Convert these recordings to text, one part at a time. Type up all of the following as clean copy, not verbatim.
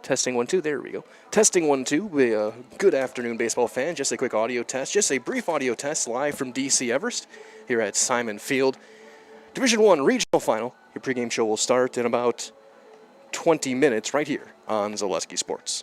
Testing 1 2. There we go. Testing 1 2. Good afternoon, baseball fan. Just a quick audio test. Just a brief audio test live from DC Everest here at Simon Field. Division 1 regional final. Your pregame show will start in about 20 minutes right here on Zaleski Sports.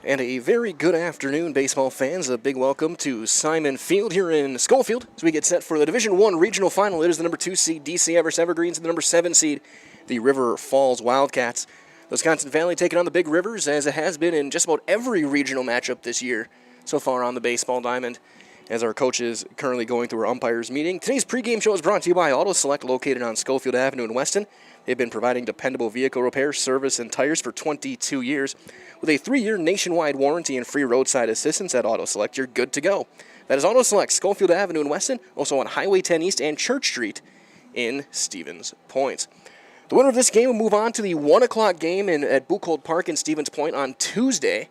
And a very good afternoon, baseball fans. A big welcome to Simon Field here in Schofield as we get set for the Division I regional final. It is the number 2 seed DC Everest Evergreens and the number 7 seed, the River Falls Wildcats. The Wisconsin Valley taking on the Big Rivers, as it has been in just about every regional matchup this year so far on the baseball diamond. As our coach is currently going through our umpires meeting. Today's pregame show is brought to you by Auto Select, located on Schofield Avenue in Weston. They've been providing dependable vehicle repair, service, and tires for 22 years. With a 3-year nationwide warranty and free roadside assistance at Auto Select, you're good to go. That is Auto Select, Schofield Avenue in Weston, also on Highway 10 East and Church Street in Stevens Point. The winner of this game will move on to the 1 o'clock game at Buchholz Park in Stevens Point on Tuesday.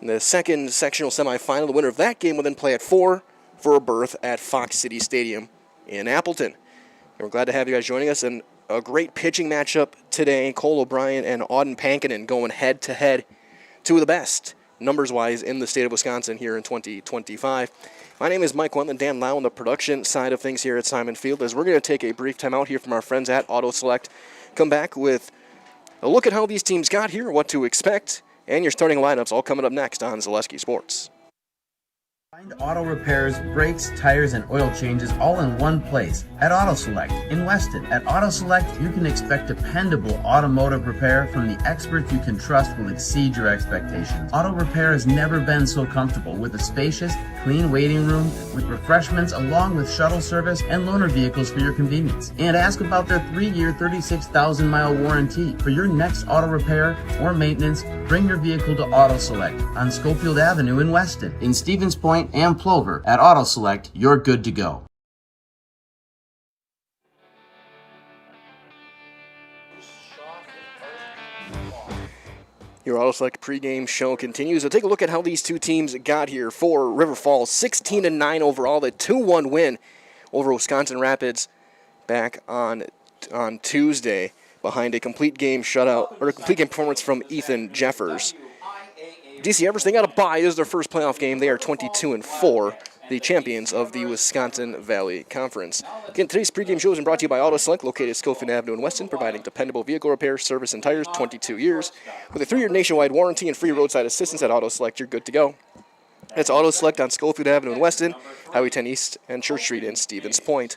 In the second sectional semifinal, the winner of that game will then play at 4 for a berth at Fox City Stadium in Appleton. And we're glad to have you guys joining us, and a great pitching matchup today. Cole O'Brien and Auden Pankinen going head-to-head, two of the best, numbers-wise, in the state of Wisconsin here in 2025. My name is Mike Wendland, Dan Lau on the production side of things here at Simon Field, as we're going to take a brief time out here from our friends at Auto Select. Come back with a look at how these teams got here, what to expect, and your starting lineups all coming up next on Zaleski Sports. Find auto repairs, brakes, tires, and oil changes all in one place at Auto Select in Weston. At Auto Select, you can expect dependable automotive repair from the experts you can trust will exceed your expectations. Auto repair has never been so comfortable, with a spacious, clean waiting room with refreshments along with shuttle service and loaner vehicles for your convenience. And ask about their 3-year, 36,000-mile warranty. For your next auto repair or maintenance, bring your vehicle to Auto Select on Schofield Avenue in Weston. In Stevens Point and Plover, at Auto Select, you're good to go. Your Auto Select pregame show continues. So take a look at how these two teams got here. For River Falls, 16-9 overall, the 2-1 win over Wisconsin Rapids back on Tuesday behind a complete game shutout, or a complete game performance from Ethan Jeffers. DC Everest, they got a bye. This is their first playoff game. They are 22-4, the champions of the Wisconsin Valley Conference. Again, today's pregame show is brought to you by Auto Select, located at Schofield Avenue in Weston, providing dependable vehicle repair, service, and tires 22 years. With a 3-year nationwide warranty and free roadside assistance at Auto Select, you're good to go. That's Auto Select on Schofield Avenue in Weston, Highway 10 East, and Church Street in Stevens Point.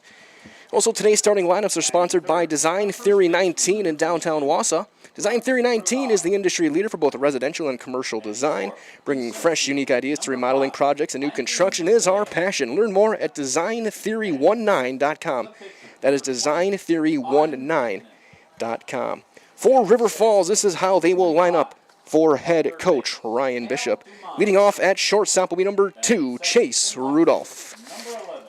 Also, today's starting lineups are sponsored by Design Theory 19 in downtown Wausau. Design Theory 19 is the industry leader for both residential and commercial design. Bringing fresh, unique ideas to remodeling projects and new construction is our passion. Learn more at designtheory19.com. That is designtheory19.com. For River Falls, this is how they will line up for head coach Ryan Bishop. Leading off at shortstop will be number 2, Chase Rudolph.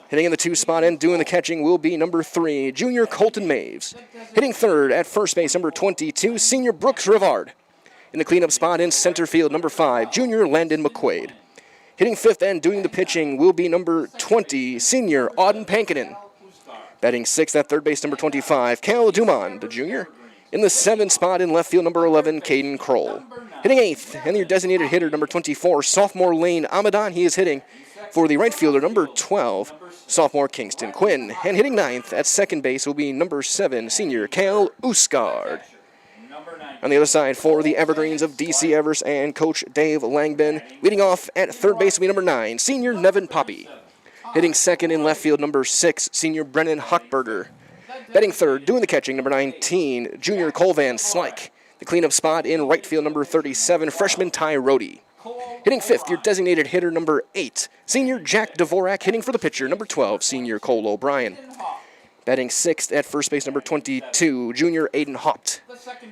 Hitting in the 2 spot and doing the catching will be number 3, junior Colton Maves. Hitting third at first base, number 22, senior Brooks Rivard. In the cleanup spot in center field, number 5, junior Landon McQuaid. Hitting fifth and doing the pitching will be number 20, senior Auden Pankinen. Batting sixth at third base, number 25, Cal Dumond, the junior. In the 7th spot in left field, number 11, Caden Kroll. Hitting eighth, and your designated hitter, number 24, sophomore Lane Amadon. He is hitting for the right fielder, number 12, sophomore Kingston Quinn. And hitting ninth at second base will be number 7, senior Cal Uskard. On the other side for the Evergreens of DC Everest and Coach Dave Langben. Leading off at third base will be number 9, senior Nevin Poppy. Hitting second in left field, number 6, senior Brennan Hochberger. Batting third, doing the catching, number 19, junior Cole Van Slyke. The cleanup spot in right field, number 37, freshman Ty Rohde. Hitting fifth, your designated hitter, number 8, senior Jack Dvorak. Hitting for the pitcher, number 12, senior Cole O'Brien. Batting sixth at first base, number 22, junior Aiden Haupt.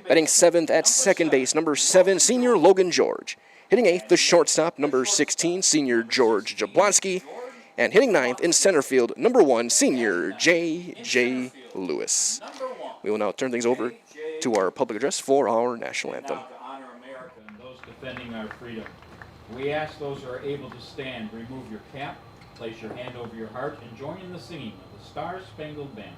Batting seventh at second base, number 7, senior Logan George. Hitting eighth, the shortstop, number 16, senior George Jablonski. And hitting ninth in center field, number 1, senior J.J. Lewis. We will now turn things over to our public address for our national anthem. To honor America and those defending our freedom. We ask those who are able to stand, remove your cap, place your hand over your heart, and join in the singing of the Star-Spangled Banner.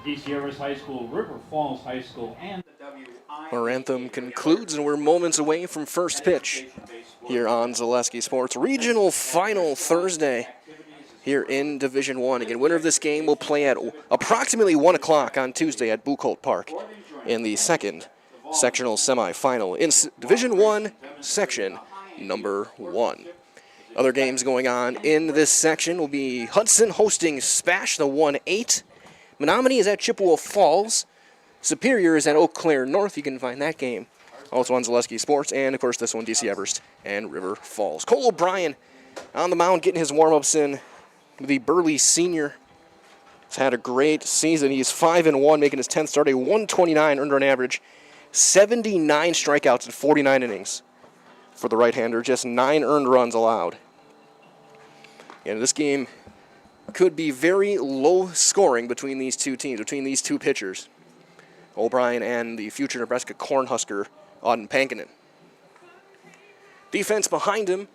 DC Everest High School, River Falls High School, and the WIAA. Our anthem concludes, and we're moments away from first pitch here on Zaleski Sports. Regional final Thursday here in Division I. Again, winner of this game will play at approximately 1 o'clock on Tuesday at Buchholz Park in the second sectional semifinal in Division I, section number 1. Other games going on in this section will be Hudson hosting Spash, the 1-8. Menominee is at Chippewa Falls. Superior is at Eau Claire North. You can find that game also on Zaleski Sports. And, of course, this one, DC Everest and River Falls. Cole O'Brien on the mound getting his warm-ups in. The Burley senior has had a great season. He's 5-1, making his 10th start, a 129 earned run average, 79 strikeouts in 49 innings for the right-hander, just 9 earned runs allowed. And this game could be very low scoring between these two teams, between these two pitchers, O'Brien and the future Nebraska Cornhusker, Auden Pankinen. Defense behind him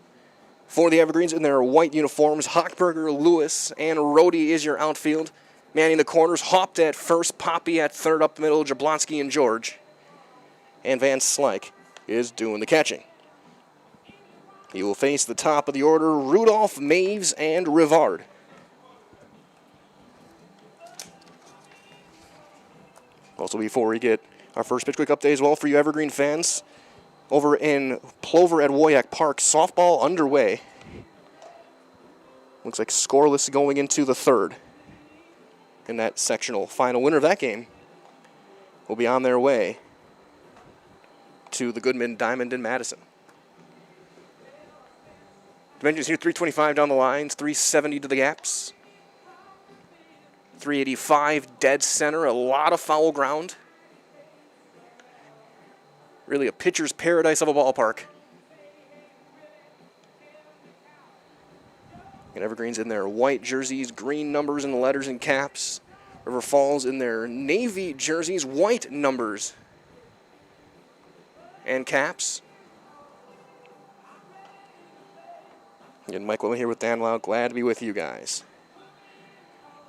for the Evergreens in their white uniforms, Hochberger, Lewis, and Rohde is your outfield. Manning the corners, Hopped at first, Poppy at third, up the middle, Jablonski and George. And Van Slyke is doing the catching. He will face the top of the order, Rudolph, Maves, and Rivard. Also, before we get our first pitch quick update as well for you Evergreen fans, over in Plover at WIAA Park, softball underway. Looks like scoreless going into the third in that sectional final. Winner of that game will be on their way to the Goodman Diamond in Madison. Dimensions here, 325 down the lines, 370 to the gaps. 385 dead center, a lot of foul ground. Really a pitcher's paradise of a ballpark. And Evergreens in their white jerseys, green numbers in the letters and caps. River Falls in their navy jerseys, white numbers and caps. Again, Mike Whitman here with Dan Loud. Glad to be with you guys.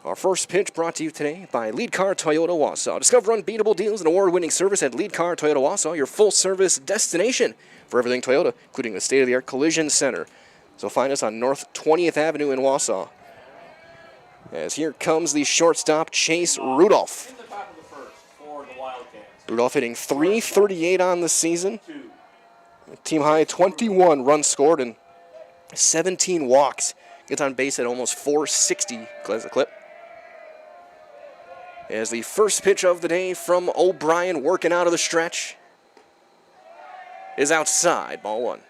Our first pitch brought to you today by Lead Car Toyota Wausau. Discover unbeatable deals and award-winning service at Lead Car Toyota Wausau, your full-service destination for everything Toyota, including the state-of-the-art collision center. So find us on North 20th Avenue in Wausau. As here comes the shortstop, Chase Rudolph. In the top of the first for the Wildcats. Rudolph hitting .338 on the season. Team high 21 runs scored and 17 walks. Gets on base at almost .460 as a clip. As the first pitch of the day from O'Brien, working out of the stretch, is outside, ball 1.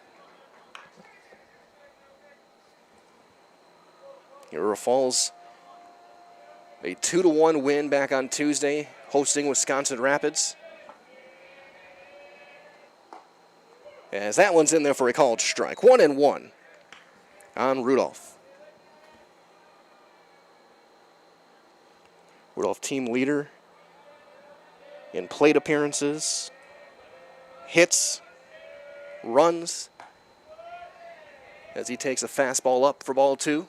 River Falls, a 2-1 win back on Tuesday, hosting Wisconsin Rapids. As that one's in there for a called strike. 1-1 on Rudolph. Rudolph, team leader in plate appearances, hits, runs, as he takes a fastball up for ball 2.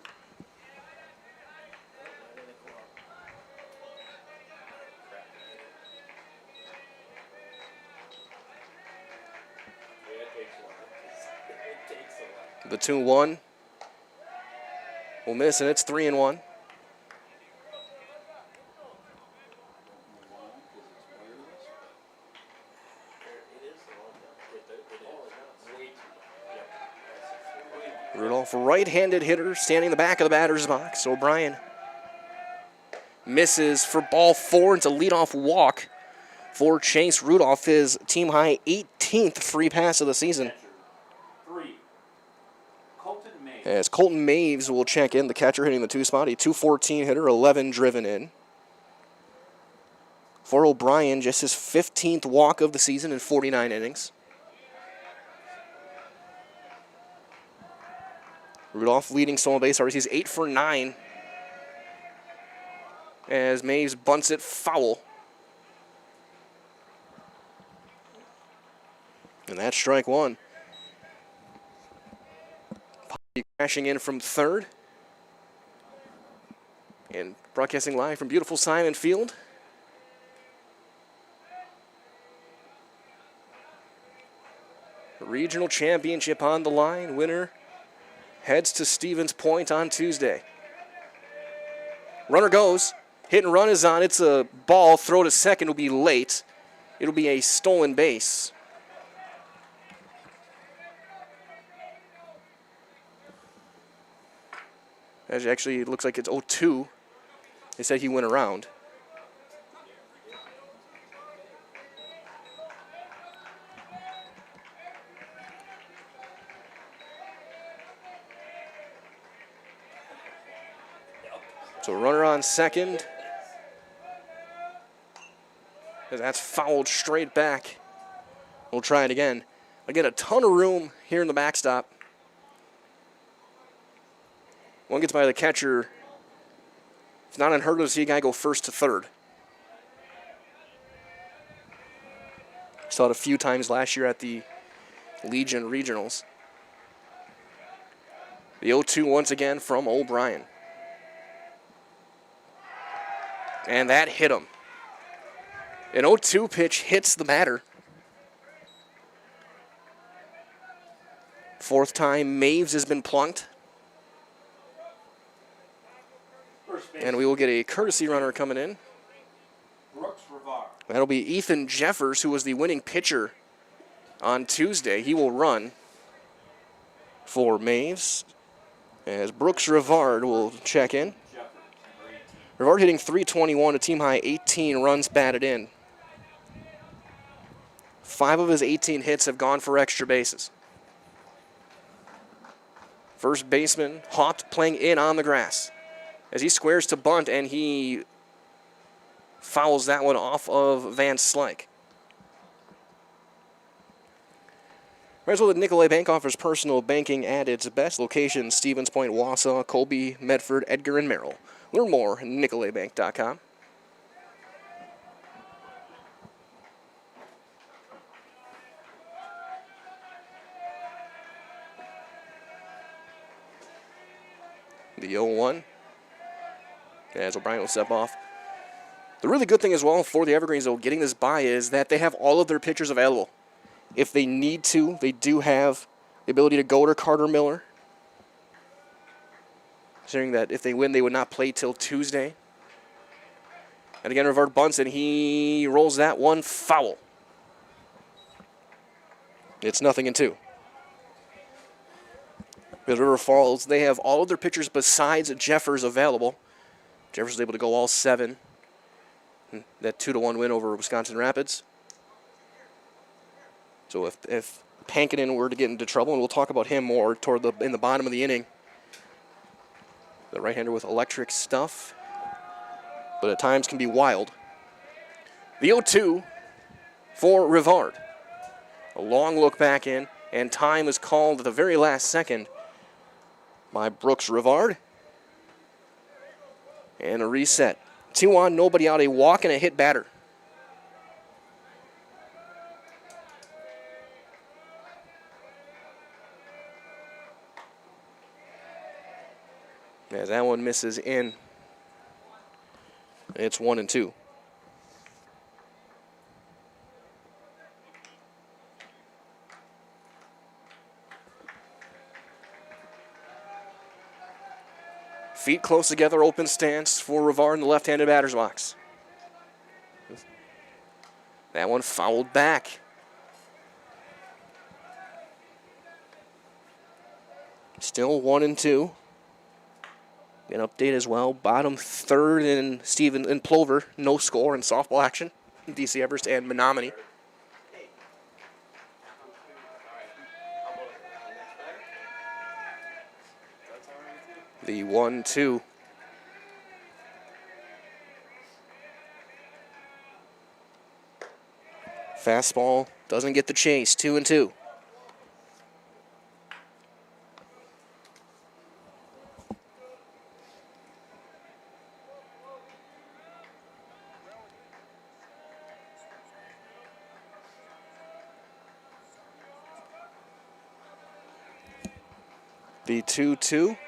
The 2-1 will miss, and it's 3-1. Rudolph, right-handed hitter, standing in the back of the batter's box. O'Brien misses for ball 4. It's a leadoff walk for Chase Rudolph, his team-high 18th free pass of the season. As Colton Maves will check in, the catcher hitting the 2 spot, a .214 hitter, 11 driven in. For O'Brien, just his 15th walk of the season in 49 innings. Rudolph leading stolen base RBIs. He's 8 for 9. As Maves bunts it foul. And that's strike 1. Poppy crashing in from third. And broadcasting live from beautiful Simon Field. Regional championship on the line. Winner heads to Stevens Point on Tuesday. Runner goes. Hit and run is on. It's a ball. Throw to second will be late. It'll be a stolen base. Actually, it looks like it's 0-2. They said he went around. So runner on second. That's fouled straight back. We'll try it again. Again, a ton of room here in the backstop. One gets by the catcher. It's not unheard of to see a guy go first to third. Saw it a few times last year at the Legion Regionals. The 0-2 once again from O'Brien. And that hit him. An 0-2 pitch hits the batter. Fourth time Maves has been plunked. And we will get a courtesy runner coming in. That'll be Ethan Jeffers, who was the winning pitcher on Tuesday. He will run for Maves, as Brooks Rivard will check in. Rivard hitting .321, a team-high 18 runs batted in. 5 of his 18 hits have gone for extra bases. First baseman hopped, playing in on the grass as he squares to bunt, and he fouls that one off of Van Slyke. Might as well, the Nicolay Bank offers personal banking at its best. Location: Stevens Point, Wausau, Colby, Medford, Edgar, and Merrill. Learn more at nicolaybank.com. The 0-1. As O'Brien will step off. The really good thing as well for the Evergreens, though, getting this bye, is that they have all of their pitchers available. If they need to, they do have the ability to go to Carter Miller. Considering that if they win, they would not play till Tuesday. And again, Rivard bunts, and he rolls that one foul. It's 0-2. Because River Falls, they have all of their pitchers besides Jeffers available. Jeffers was able to go all 7. That 2-1 win over Wisconsin Rapids. So if Pankinen were to get into trouble, and we'll talk about him more in the bottom of the inning. The right-hander with electric stuff, but at times can be wild. The 0-2 for Rivard. A long look back in, and time is called at the very last second by Brooks Rivard. And a reset. 2 on, nobody out, a walk and a hit batter. As that one misses in, it's 1-2. Feet close together, open stance for Rivard in the left-handed batter's box. That one fouled back. Still 1-2. An update as well. Bottom third in Stephen and Plover. No score in softball action. DC Everest and Menominee. The 1-2. Fastball doesn't get the chase. 2-2. The 2-2.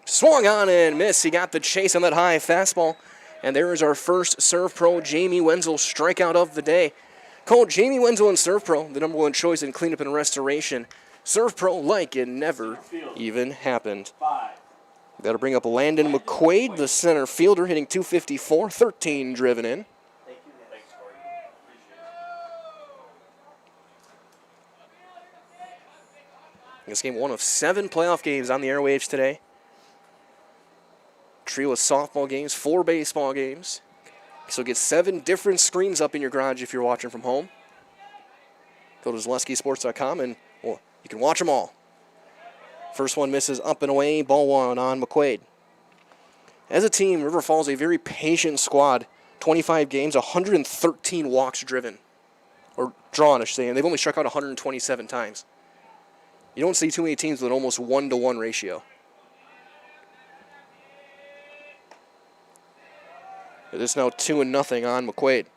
Swung on and missed. He got the chase on that high fastball. And there is our first Serve Pro Jamie Wenzel strikeout of the day. Call Jamie Wenzel and Serve Pro, the #1 choice in cleanup and restoration. Serve Pro like it never even happened. That'll bring up Landon McQuaid, the center fielder, hitting .254, 13 driven in. This game, one of 7 playoff games on the airwaves today. Trio of softball games, 4 baseball games. So get 7 different screens up in your garage if you're watching from home. Go to ZaleskiSports.com and well, you can watch them all. First one misses up and away, ball one on McQuaid. As a team, River Falls a very patient squad. 25 games, 113 walks driven. Or drawn, I should say, and they've only struck out 127 times. You don't see too many teams with an almost 1-to-1 ratio. It is now 2-0 on McQuaid.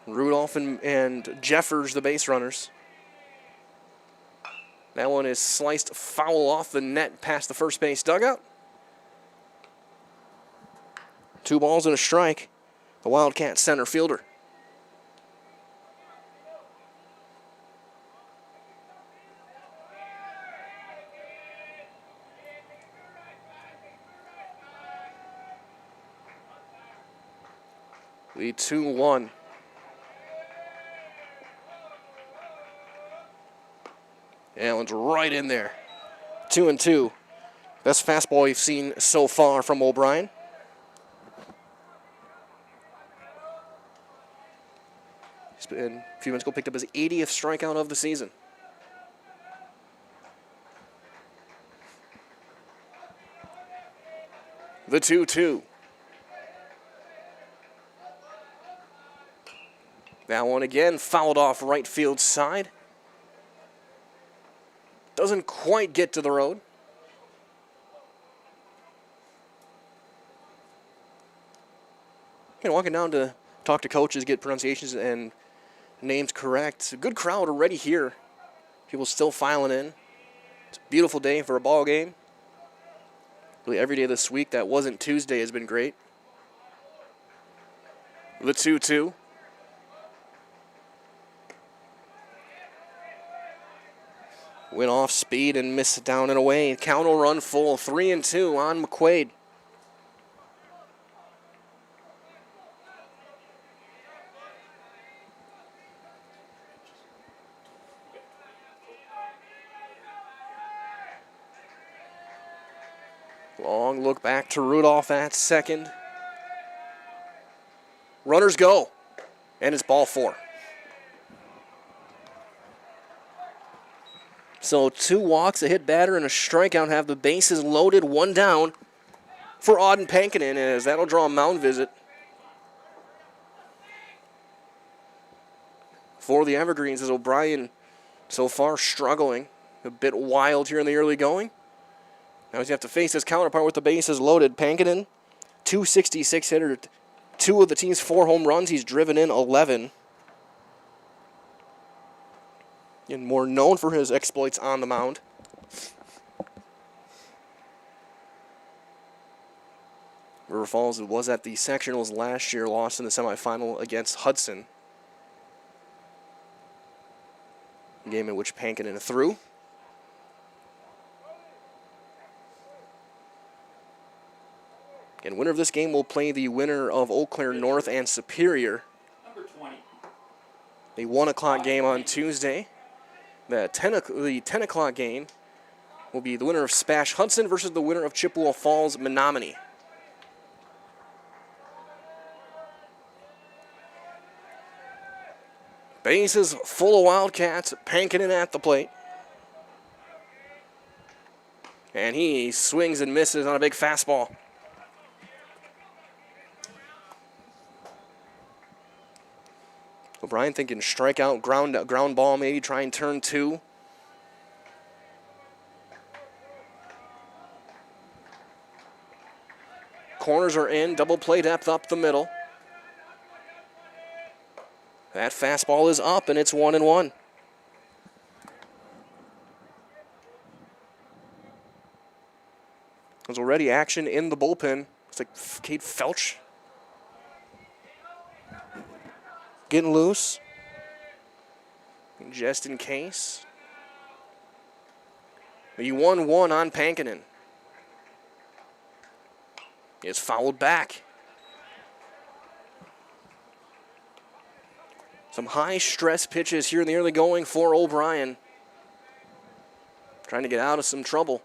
Rudolph and Jeffers, the base runners. That one is sliced foul off the net past the first base dugout. 2 balls and a strike. The Wildcat center fielder. Lead 2-1. Allen's right in there. 2-2. Best fastball we've seen so far from O'Brien. He's been, a few minutes ago, picked up his 80th strikeout of the season. The 2-2. That one again fouled off right field side. Doesn't quite get to the road. Walking down to talk to coaches, get pronunciations and names correct. It's a good crowd already here. People still filing in. It's a beautiful day for a ball game. Really every day this week that wasn't Tuesday has been great. The 2-2. Went off speed and missed it down and away. Count will run full. 3-2 on McQuaid. Long look back to Rudolph at second. Runners go. And it's ball 4. So 2 walks, a hit batter, and a strikeout have the bases loaded, 1 down for Auden Pankinen, as that'll draw a mound visit for the Evergreens, as O'Brien so far struggling, a bit wild here in the early going. Now he's going to have to face his counterpart with the bases loaded. Pankinen, .266 hitter, 2 of the team's 4 home runs. He's driven in 11. And more known for his exploits on the mound. River Falls was at the sectionals last year, lost in the semifinal against Hudson. A game in which Pankinen threw. And winner of this game will play the winner of Eau Claire North and Superior. Number 20. A 1 o'clock game on Tuesday. The 10 o'clock game will be the winner of Spash Hudson versus the winner of Chippewa Falls Menominee. Bases full of Wildcats. Pankinen at the plate. And he swings and misses on a big fastball. O'Brien thinking strikeout, ground ball, maybe try and turn 2. Corners are in, double play depth up the middle. That fastball is up, and it's 1-1. There's already action in the bullpen. It's like Cade Felch getting loose, just in case. The 1-1 on Pankinen. It's fouled back. Some high-stress pitches here in the early going for O'Brien. Trying to get out of some trouble.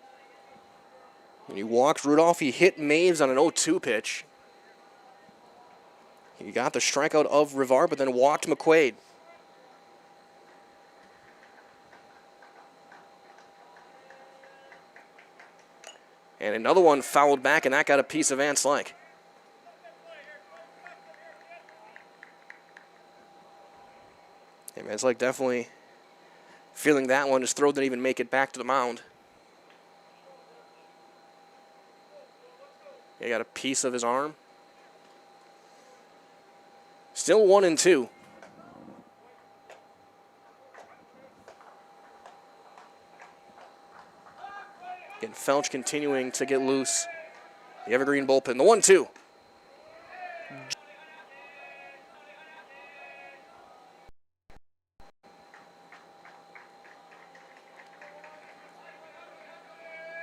And he walked Rudolph. He hit Maves on an 0-2 pitch. He got the strikeout of Rivar, but then walked McQuaid. And another one fouled back, and that got a piece of Van Slyke. And Van Slyke definitely feeling that one. His throw didn't even make it back to the mound. He got a piece of his arm. Still 1-2. And Felch continuing to get loose. The Evergreen bullpen. The 1-2.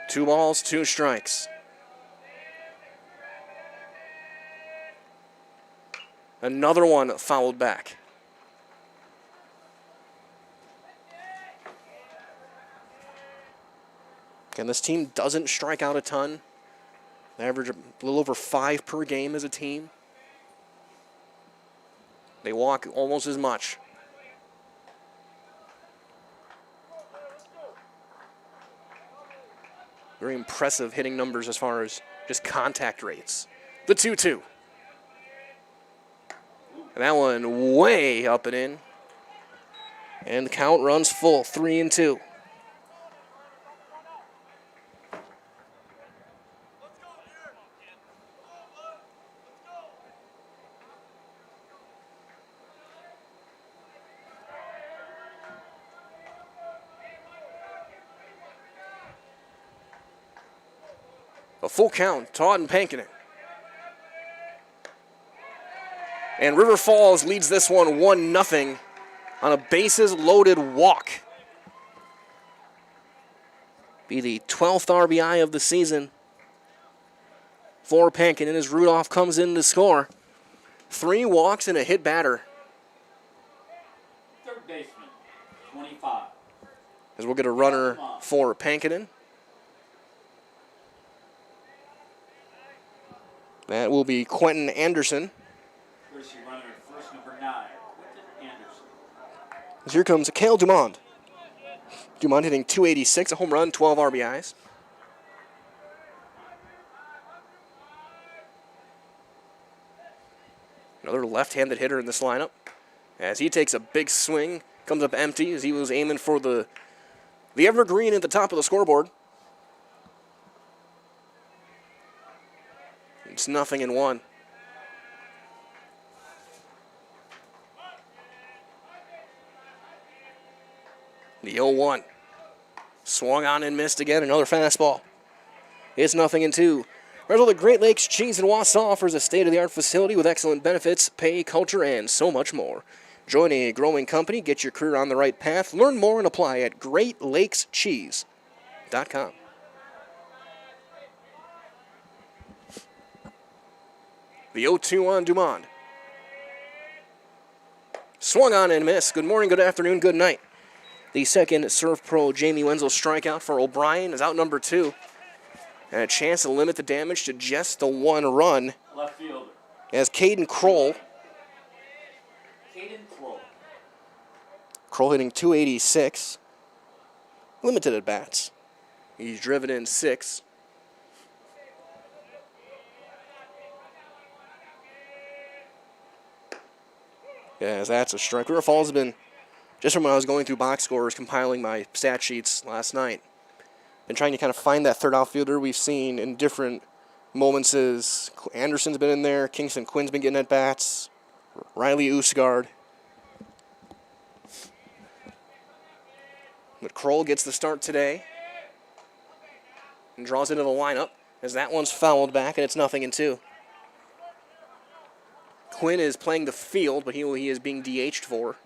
Two balls, two strikes. Another one fouled back. Again, this team doesn't strike out a ton. They average a little over 5 per game as a team. They walk almost as much. Very impressive hitting numbers as far as just contact rates. The 2-2. And that one way up and in. And the count runs full, 3-2. A full count, Todd and Pankinen. And River Falls leads this one 1-0 on a bases-loaded walk. Be the 12th RBI of the season for Pankinen as Rudolph comes in to score. 3 walks and a hit batter. Third baseman, 25. As we'll get a runner for Pankinen. That will be Quentin Anderson. First runner, first number 9, Quentin Anderson. As here comes Cale Dumond. Dumond hitting .286, a home run, 12 RBIs. Another left-handed hitter in this lineup. As he takes a big swing, comes up empty as he was aiming for the evergreen at the top of the scoreboard. It's 0-1. The 0-1. Swung on and missed again. Another fastball. It's 0-2. Rental the Great Lakes Cheese in Wausau offers a state-of-the-art facility with excellent benefits, pay, culture, and so much more. Join a growing company, get your career on the right path. Learn more and apply at GreatLakesCheese.com. The 0-2 on Dumond. Swung on and missed. Good morning, good afternoon, good night. The second Surf Pro Jamie Wenzel strikeout for O'Brien is out number 2. And a chance to limit the damage to just the 1 run. Left fielder. As Caden Kroll. Kroll hitting .286. Limited at bats. He's driven in 6. Yes, that's a strike. River Falls has been, just from when I was going through box scores, compiling my stat sheets last night, been trying to kind of find that third outfielder we've seen in different moments. Anderson's been in there, Kingston Quinn's been getting at bats, Riley Usgard. But Kroll gets the start today and draws into the lineup as that one's fouled back, and it's 0-2. Quinn is playing the field, but he is being DH'd for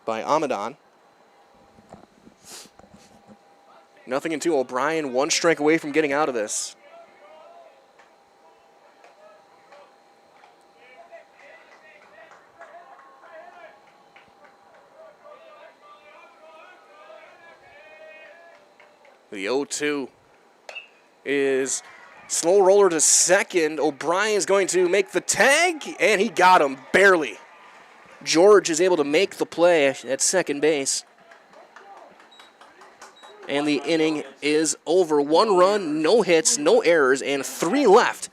by Amadon. 0-2. O'Brien 1 strike away from getting out of this. The 0-2 is slow roller to second. O'Brien's going to make the tag, and he got him barely. George is able to make the play at second base. And the inning is over. 1 run, no hits, no errors, and 3 left.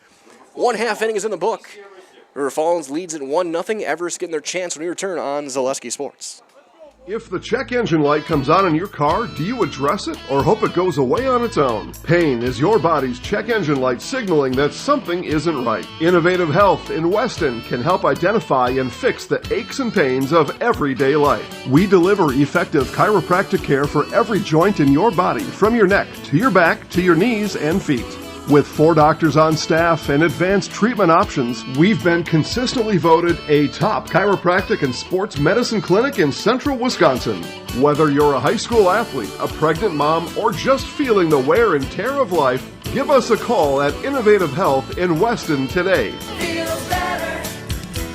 1/2 inning is in the book. River Falls leads at 1-0. Everest getting their chance when we return on Zaleski Sports. If the check engine light comes on in your car, do you address it or hope it goes away on its own? Pain is your body's check engine light signaling that something isn't right. Innovative Health in Weston can help identify and fix the aches and pains of everyday life. We deliver effective chiropractic care for every joint in your body, from your neck to your back to your knees and feet. With 4 doctors on staff and advanced treatment options, we've been consistently voted a top chiropractic and sports medicine clinic in central Wisconsin. Whether you're a high school athlete, a pregnant mom, or just feeling the wear and tear of life, give us a call at Innovative Health in Weston today. Feel better,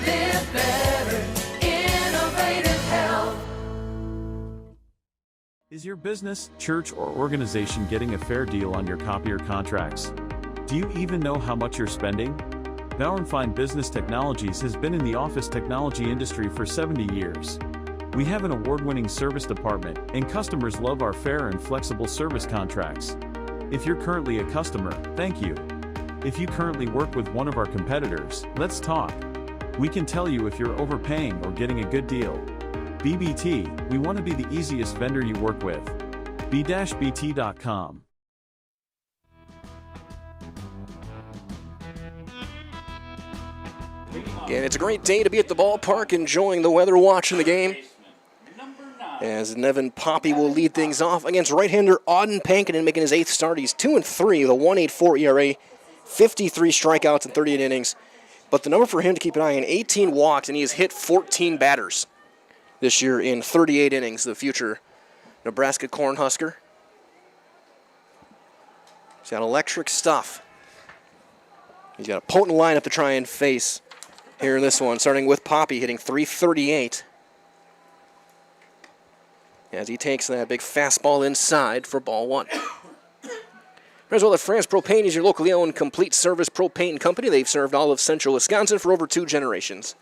live better, Innovative Health. Is your business, church, or organization getting a fair deal on your copier contracts? Do you even know how much you're spending? Bauer & Fine Business Technologies has been in the office technology industry for 70 years. We have an award-winning service department, and customers love our fair and flexible service contracts. If you're currently a customer, thank you. If you currently work with one of our competitors, let's talk. We can tell you if you're overpaying or getting a good deal. BBT, we want to be the easiest vendor you work with. b-bt.com. Again, it's a great day to be at the ballpark, enjoying the weather, watching the game. As Nevin Poppy will lead things off against right-hander Auden Pankinen, making his 8th start. He's 2-3 with a 1.84 ERA, 53 strikeouts in 38 innings. But the number for him to keep an eye on, 18 walks, and he has hit 14 batters this year in 38 innings, the future Nebraska Cornhusker. He's got electric stuff. He's got a potent lineup to try and face here in this one, starting with Poppy hitting .338. As he takes that big fastball inside for ball 1. As well, France Propane is your locally owned complete service propane company. They've served all of central Wisconsin for over 2 generations.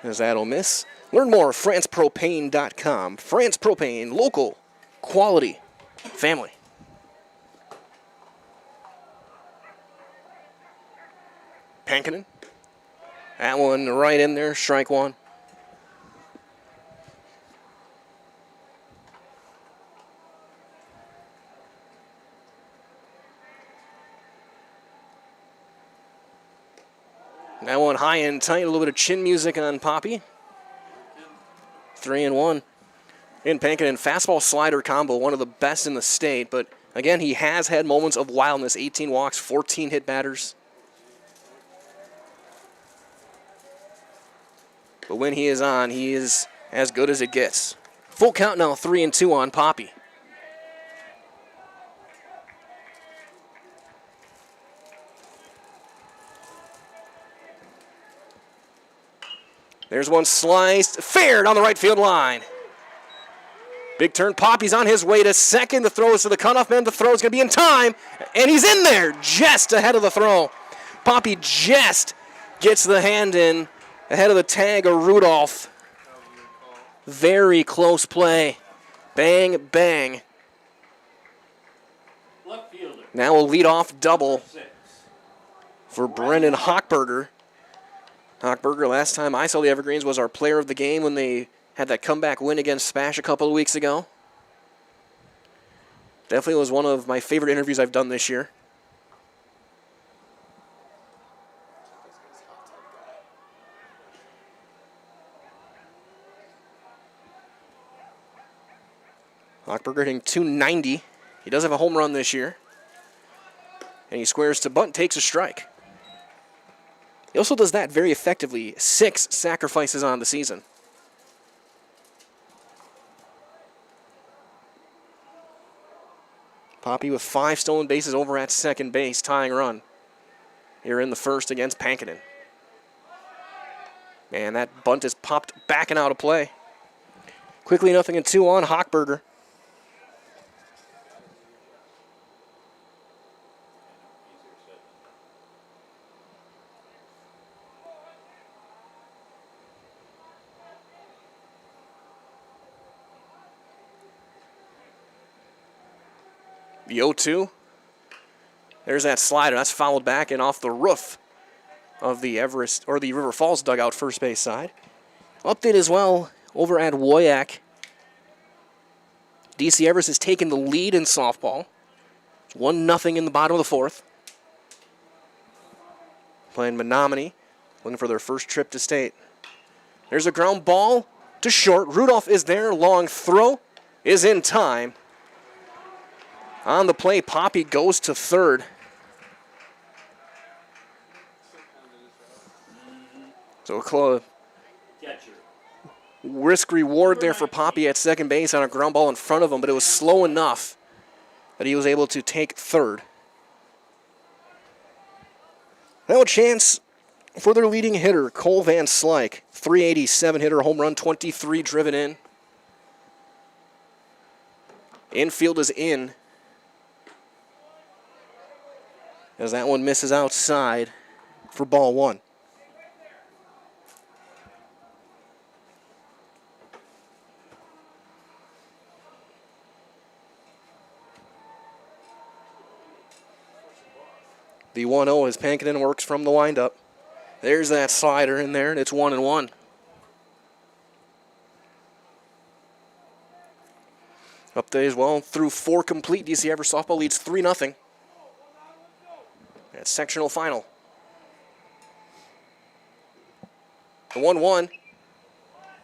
As that'll miss. Learn more at francepropane.com. France Propane, local, quality, family. Pankinen. That one right in there, strike 1. That one high and tight, a little bit of chin music on Poppy. 3-1. And Pankinen, fastball slider combo, one of the best in the state. But again, he has had moments of wildness. 18 walks, 14 hit batters. But when he is on, he is as good as it gets. Full count now, 3-2 on Poppy. There's one sliced, fair down the right field line. Big turn, Poppy's on his way to second. The throw is to the cutoff man. The throw is going to be in time, and he's in there just ahead of the throw. Poppy just gets the hand in ahead of the tag of Rudolph. Very close play. Bang, bang. Left fielder. Now a leadoff double for Brendan Hochberger. Hochberger, last time I saw the Evergreens, was our player of the game when they had that comeback win against Spash a couple of weeks ago. Definitely was one of my favorite interviews I've done this year. Hochberger hitting .290. He does have a home run this year. And he squares to bunt, takes a strike. He also does that very effectively. 6 sacrifices on the season. Poppy with 5 stolen bases over at second base, tying run here in the first against Pankinen. And that bunt is popped back and out of play. Quickly 0-2 on Hochberger. The 0-2. There's that slider. That's fouled back and off the roof of the Everest, or the River Falls dugout, first base side. Update as well over at WIAA. DC Everest has taken the lead in softball. It's 1-0 in the bottom of the fourth. Playing Menominee, looking for their first trip to state. There's a ground ball to short. Rudolph is there. Long throw is in time. On the play, Poppy goes to third. So risk reward there for Poppy at second base on a ground ball in front of him, but it was slow enough that he was able to take third. Now a chance for their leading hitter, Cole Van Slyke. 387 hitter, home run, 23 driven in. Infield is in, as that one misses outside for ball one. The 1-0 as Pankinen works from the windup. There's that slider in there, and it's 1-1. Update as well, through 4 complete, DC Everest softball leads 3-0. That's sectional final. The 1-1.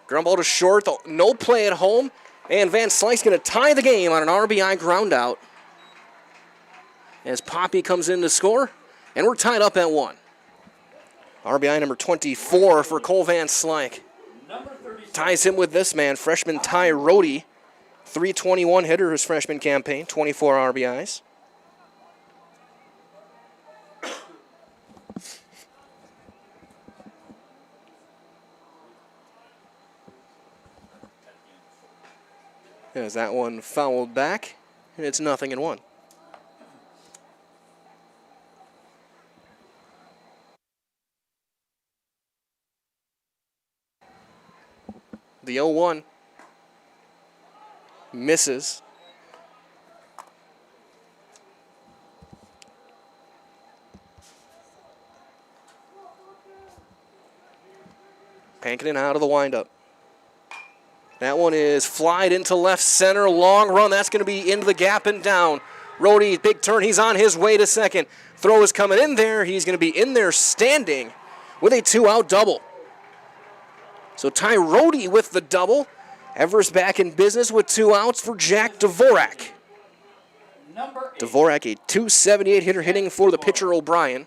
Ground ball to short, no play at home, and Van Slyke's going to tie the game on an RBI ground out as Poppy comes in to score, and we're tied up at 1. RBI number 24 for Cole Van Slyke. Ties him with this man, freshman Ty Rohde. 321 hitter his freshman campaign, 24 RBIs. As that one fouled back, and it's 0-1. The 0-1 misses. Pankinen out of the windup. That one is flied into left center. Long run. That's going to be into the gap and down. Rohde, big turn. He's on his way to second. Throw is coming in there. He's going to be in there standing with a 2-out double. So Ty Rohde with the double. Everest back in business with 2 outs for Jack Dvorak. Dvorak, a .278 hitter, hitting for the pitcher O'Brien.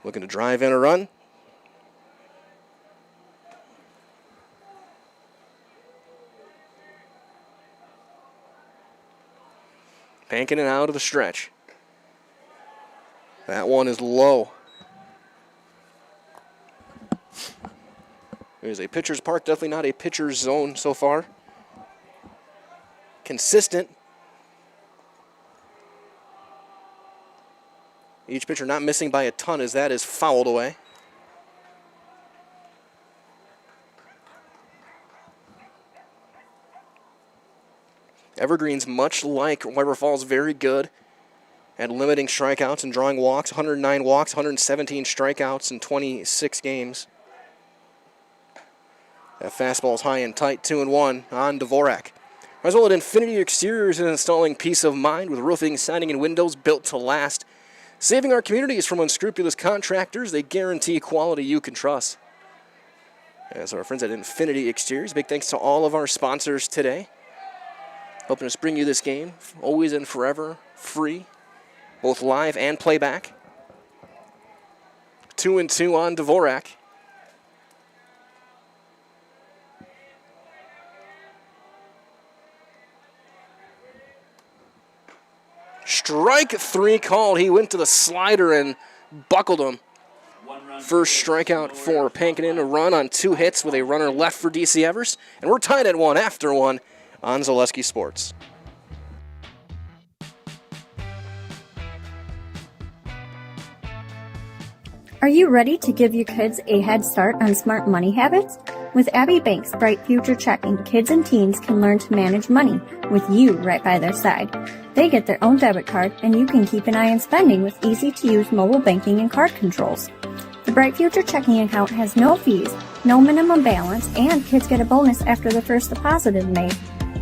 Looking to drive in a run. Pankinen out of the stretch. That one is low. It is a pitcher's park, definitely not a pitcher's zone so far. Consistent. Each pitcher not missing by a ton as that is fouled away. Evergreen's, much like River Falls, very good at limiting strikeouts and drawing walks. 109 walks, 117 strikeouts in 26 games. That fastball is high and tight, 2-1 on Dvorak. As well at Infinity Exteriors, an installing peace of mind with roofing, siding, and windows built to last. Saving our communities from unscrupulous contractors, they guarantee quality you can trust. As our friends at Infinity Exteriors, big thanks to all of our sponsors today. Helping us bring you this game, always and forever, free, both live and playback. 2-2 on Dvorak. Strike 3 called. He went to the slider and buckled him. First strikeout for Pankinen, a run on 2 hits with a runner left for DC Everest. And we're tied at 1 after 1 on Zaleski Sports. Are you ready to give your kids a head start on smart money habits? With Abbey Bank's Bright Future Checking, kids and teens can learn to manage money with you right by their side. They get their own debit card, and you can keep an eye on spending with easy-to-use mobile banking and card controls. The Bright Future Checking account has no fees, no minimum balance, and kids get a bonus after the first deposit is made.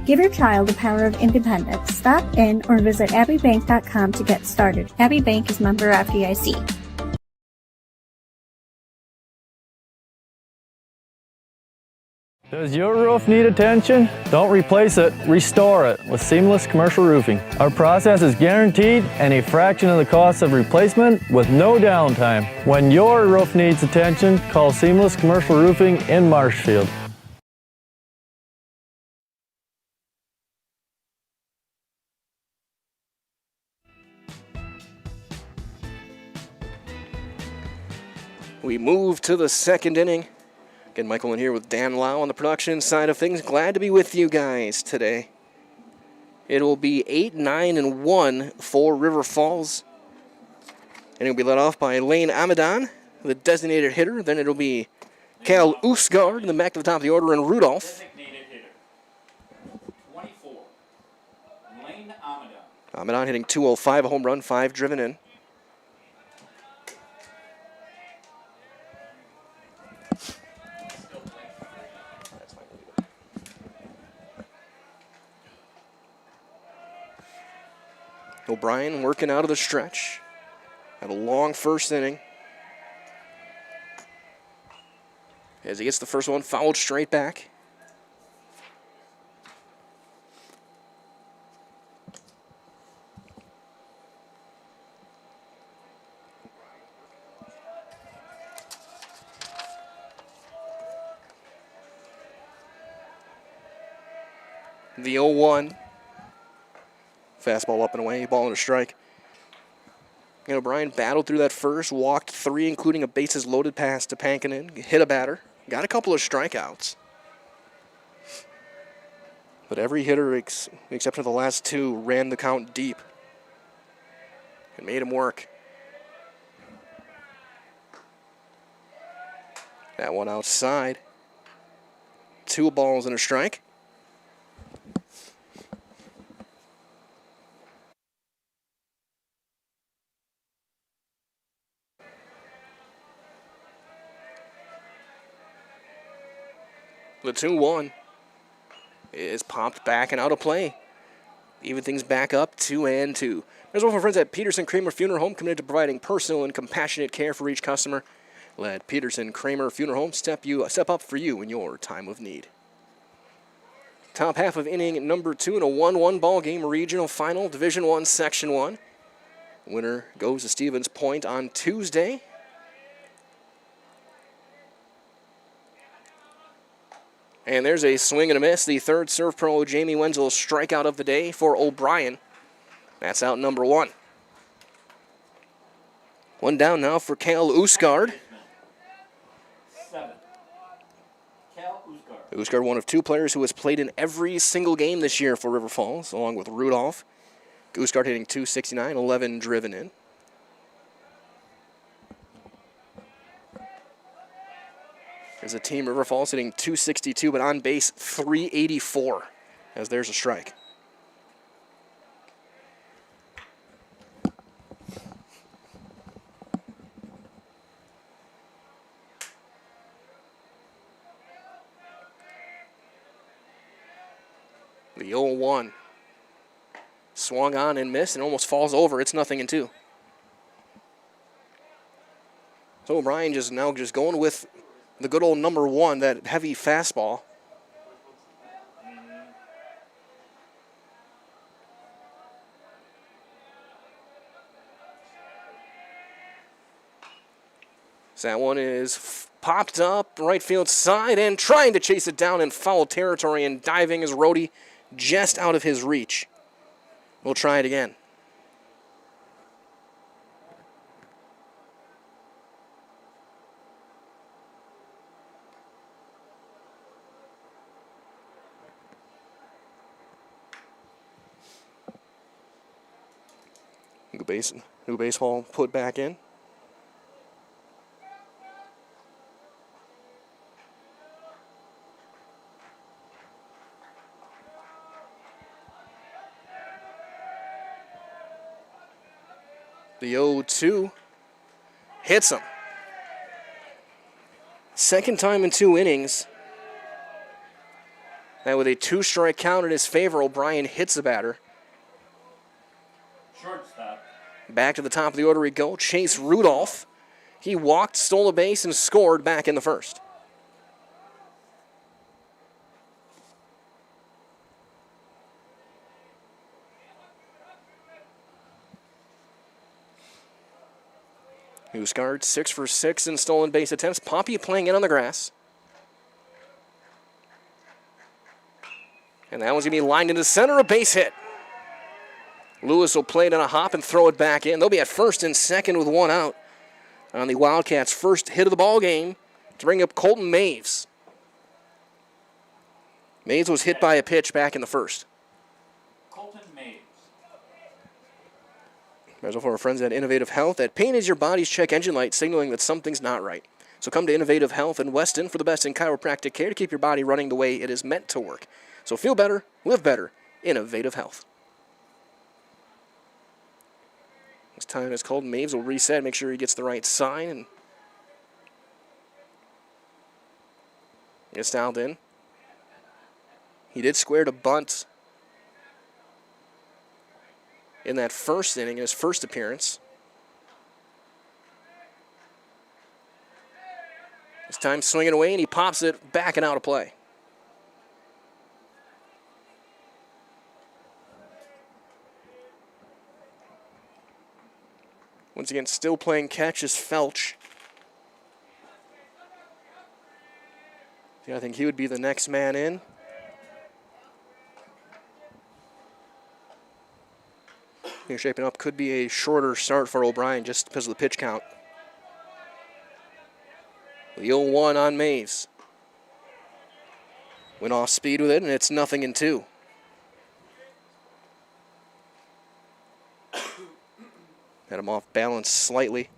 Give your child the power of independence. Stop in or visit abbeybank.com to get started. Abbey Bank is member FDIC. Does your roof need attention? Don't replace it, restore it with Seamless Commercial Roofing. Our process is guaranteed and a fraction of the cost of replacement with no downtime. When your roof needs attention, call Seamless Commercial Roofing in Marshfield. We move to the second inning. Again, Michael in here with Dan Lau on the production side of things. Glad to be with you guys today. It will be 8-9-1 for River Falls. And it'll be led off by Lane Amadon, the designated hitter. Then it'll be Cal Usgard in the back to the top of the order, and Rudolph. Designated hitter. 24. Lane Amadon. Amadon hitting .205, a home run, 5 driven in. O'Brien working out of the stretch. Had a long first inning. As he gets the first one fouled straight back. The 0-1. Fastball up and away, ball and a strike. And O'Brien battled through that first, walked 3, including a bases loaded pass to Pankinen, hit a batter, got a couple of strikeouts. But every hitter, except for the last 2, ran the count deep and made him work. That one outside. 2 balls and a strike. The 2-1 is popped back and out of play. Even things back up 2-2. There's one for friends at Peterson Kramer Funeral Home, committed to providing personal and compassionate care for each customer. Let Peterson Kramer Funeral Home step up for you in your time of need. Top half of inning number 2 in a 1-1 ball game, regional final, Division I, Section 1. Winner goes to Stevens Point on Tuesday. And there's a swing and a miss. The third Serve Pro Jamie Wenzel strikeout of the day for O'Brien. That's out number 1. One down now for Cal Usgard. 7. Cal Usgard. Usgard, one of 2 players who has played in every single game this year for River Falls, along with Rudolph. Usgard hitting .269, 11 driven in. There's a team, River Falls, hitting .262, but on base .384, as there's a strike. The 0-1 swung on and missed and almost falls over. It's 0-2. So O'Brien just going with the good old number 1, that heavy fastball. So that one is popped up right field side and trying to chase it down in foul territory and diving as Rhodey just out of his reach. We'll try it again. New baseball put back in. The 0-2 hits him. Second time in 2 innings. Now with a 2-strike count in his favor, O'Brien hits the batter. Shortstop. Back to the top of the order we go. Chase Rudolph. He walked, stole a base, and scored back in the first. Husgaard 6 for 6 in stolen base attempts. Poppy playing in on the grass. And that one's going to be lined into center, a base hit. Lewis will play it on a hop and throw it back in. They'll be at first and second with 1 out on the Wildcats' first hit of the ball game to bring up Colton Maves. Maves was hit by a pitch back in the first. Colton Maves. As for our friends at Innovative Health, that pain is your body's check engine light signaling that something's not right. So come to Innovative Health in Weston for the best in chiropractic care to keep your body running the way it is meant to work. So feel better, live better, Innovative Health. This time as Colton Maves will reset, make sure he gets the right sign and gets dialed in. He did square to bunt in that first inning, in his first appearance. This time swinging away, and he pops it back and out of play. Once again, still playing catch is Felch. I think he would be the next man in. Here shaping up could be a shorter start for O'Brien just because of the pitch count. The 0-1 on Maves. Went off speed with it, and it's 0-2. Had him off balance slightly.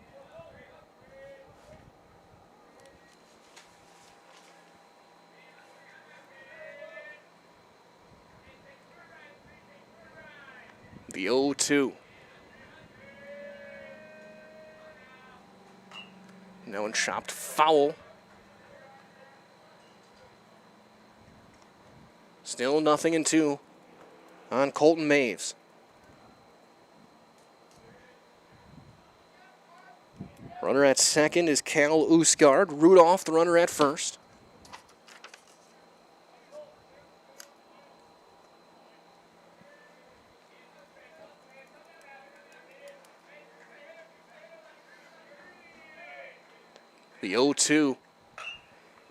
The 0-2. That one chopped foul. Still 0-2 on Colton Maves. Runner at second is Cal Usgard. Rudolph, the runner at first. The 0-2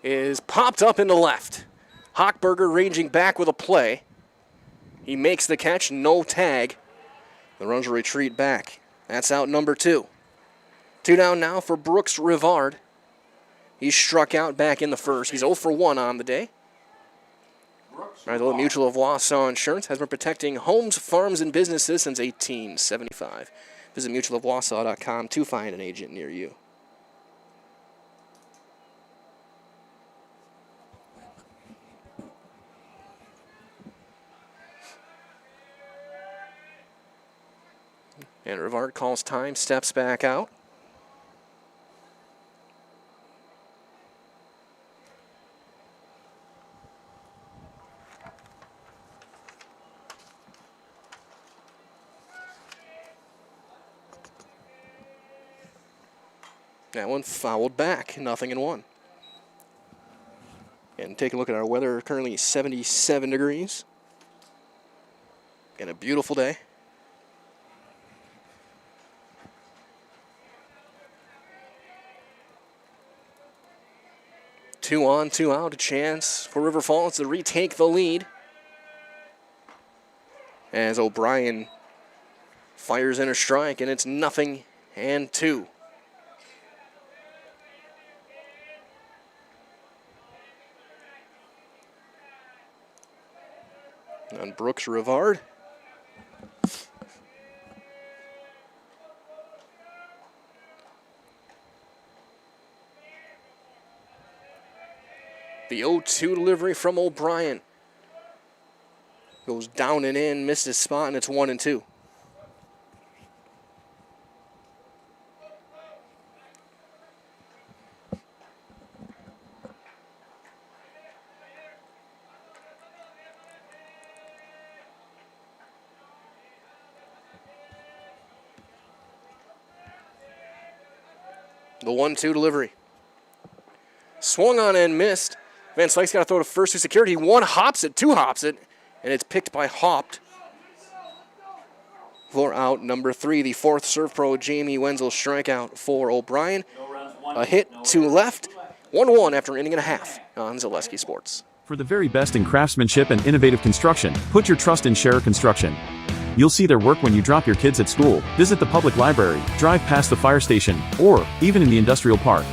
is popped up into left. Hochberger ranging back with a play. He makes the catch, no tag. The runners will retreat back. That's out number 2. 2 down now for Brooks Rivard. He struck out back in the first. He's 0 for 1 on the day. Mutual of Wausau Insurance has been protecting homes, farms, and businesses since 1875. Visit mutualofwausau.com to find an agent near you. And Rivard calls time, steps back out. That one fouled back, 0-1. And take a look at our weather, currently 77 degrees. And a beautiful day. Two on, two out, a chance for River Falls to retake the lead. As O'Brien fires in a strike, and it's 0-2. On Brooks Rivard. The 0-2 delivery from O'Brien. Goes down and in, missed his spot, and it's 1-2. The 1-2 delivery. Swung on and missed. Van Slyke's got to throw to first to security. One hops it, two hops it, and it's picked by Haupt. For out number 3, the 4th serve pro, Jamie Wenzel, strikeout for O'Brien. A hit to left. 1-1 after an inning and a half on Zaleski Sports. For the very best in craftsmanship and innovative construction, put your trust in Scherer Construction. You'll see their work when you drop your kids at school, visit the public library, drive past the fire station, or even in the industrial park.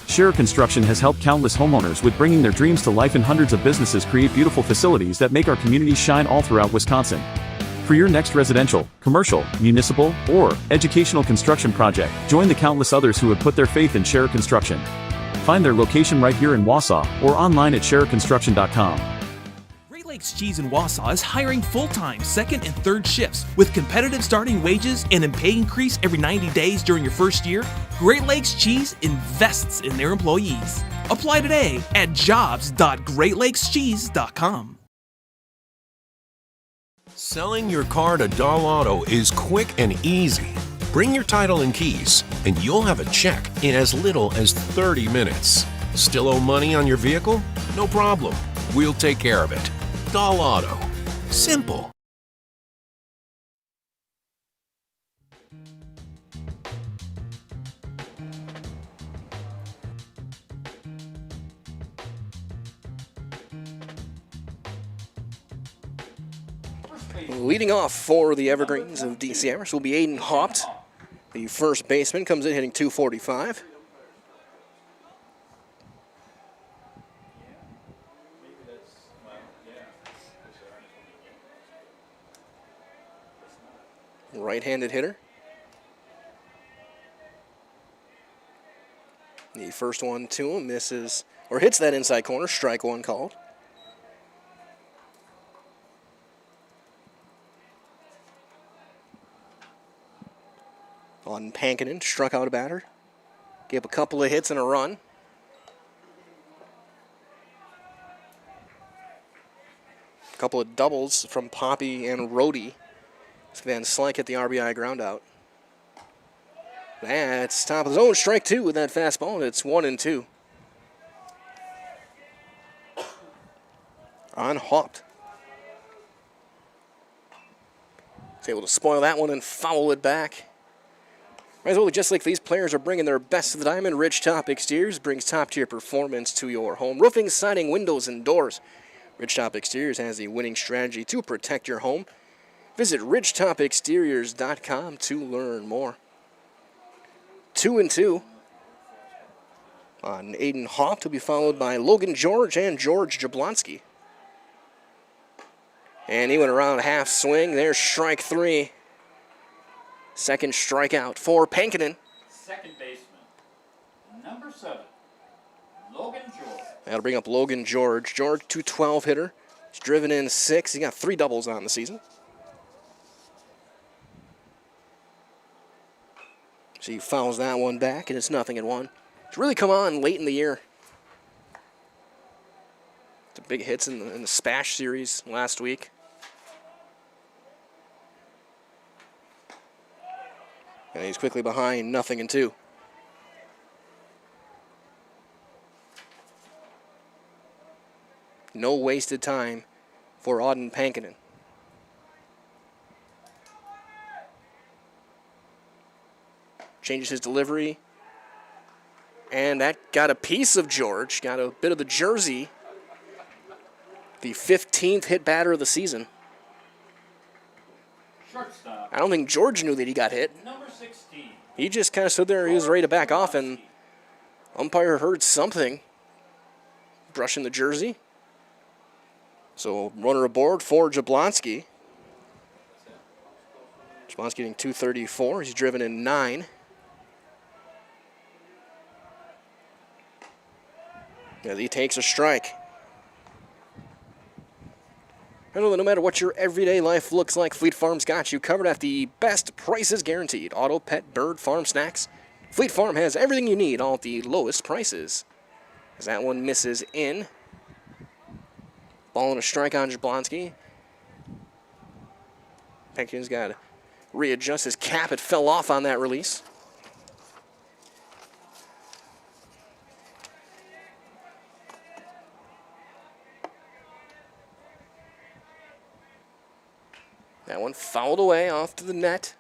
Scherer Construction has helped countless homeowners with bringing their dreams to life, and hundreds of businesses create beautiful facilities that make our communities shine all throughout Wisconsin. For your next residential, commercial, municipal, or educational construction project, join the countless others who have put their faith in Scherer Construction. Find their location right here in Wausau or online at schererconstruction.com. Great Lakes Cheese in Wausau is hiring full-time second and third shifts with competitive starting wages and a pay increase every 90 days during your first year. Great Lakes Cheese invests in their employees. Apply today at jobs.greatlakescheese.com. Selling your car to Dahl Auto is quick and easy. Bring your title and keys, and you'll have a check in as little as 30 minutes. Still owe money on your vehicle? No problem. We'll take care of it. Dahl Auto. Simple. Leading off for the Evergreens of DC Everest will be Aiden Haupt. The first baseman comes in hitting .245. Right-handed hitter. The first one to him misses, or hits that inside corner. Strike one called. On Pankinen, struck out a batter. Gave a couple of hits and a run. A couple of doubles from Poppy and Rhodey. Van Slyke hit the RBI ground out. That's top of the zone. Strike two with that fastball, and it's 1-2. On Haupt. He's able to spoil that one and foul it back. As well, just like these players are bringing their best to the diamond, Ridgetop Exteriors brings top-tier performance to your home. Roofing, siding, windows, and doors. Ridgetop Exteriors has the winning strategy to protect your home. Visit ridgetopexteriors.com to learn more. 2-2 on Aiden Haupt, to be followed by Logan George and George Jablonski. And he went around half swing. There's strike three. Second strikeout for Pankinen. Second baseman, number 7, Logan George. That'll bring up Logan George. George, .212 hitter. He's driven in 6. He got 3 doubles on the season. So he fouls that one back, and it's 0-1. It's really come on late in the year. The big hits in the Spash series last week. And he's quickly behind, 0-2. No wasted time for Auden Pankinen. Changes his delivery. And that got a piece of George, got a bit of the jersey. The 15th hit batter of the season. Shortstop, I don't think George knew that he got hit. number 16. He just kind of stood there. He was ready to back off, and umpire heard something brushing the jersey. So runner aboard for Jablonski. Jablonski getting 234. He's driven in 9. As he takes a strike. I know that no matter what your everyday life looks like, Fleet Farm's got you covered at the best prices guaranteed. Auto, pet, bird, farm snacks. Fleet Farm has everything you need, all at the lowest prices. As that one misses in. Ball and a strike on Jablonski. Pankinen's got to readjust his cap. It fell off on that release. That one fouled away off to the net.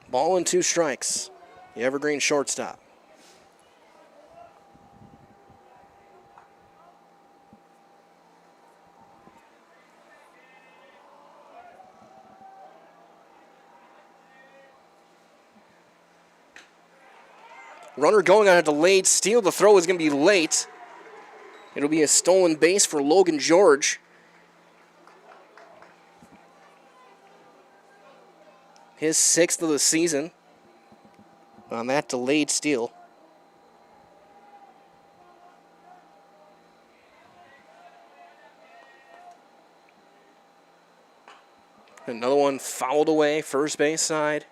Ball and 2 strikes. The Evergreen shortstop. Runner going on a delayed steal. The throw is going to be late. It'll be a stolen base for Logan George. His 6th of the season on that delayed steal. Another one fouled away, first base side.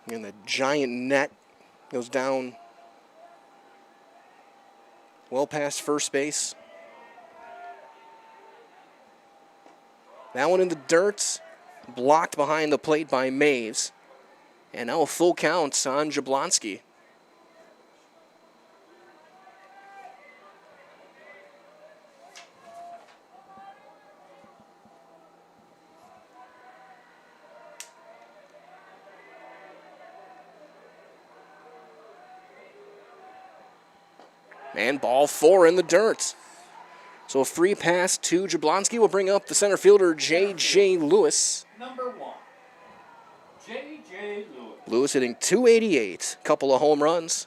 And the giant net goes down well past first base. That one in the dirt, blocked behind the plate by Maves. And now a full count on Jablonski. And ball 4 in the dirt. So a free pass to Jablonski will bring up the center fielder, J.J. Lewis. Number 1, J.J. Lewis. Lewis hitting .288, couple of home runs.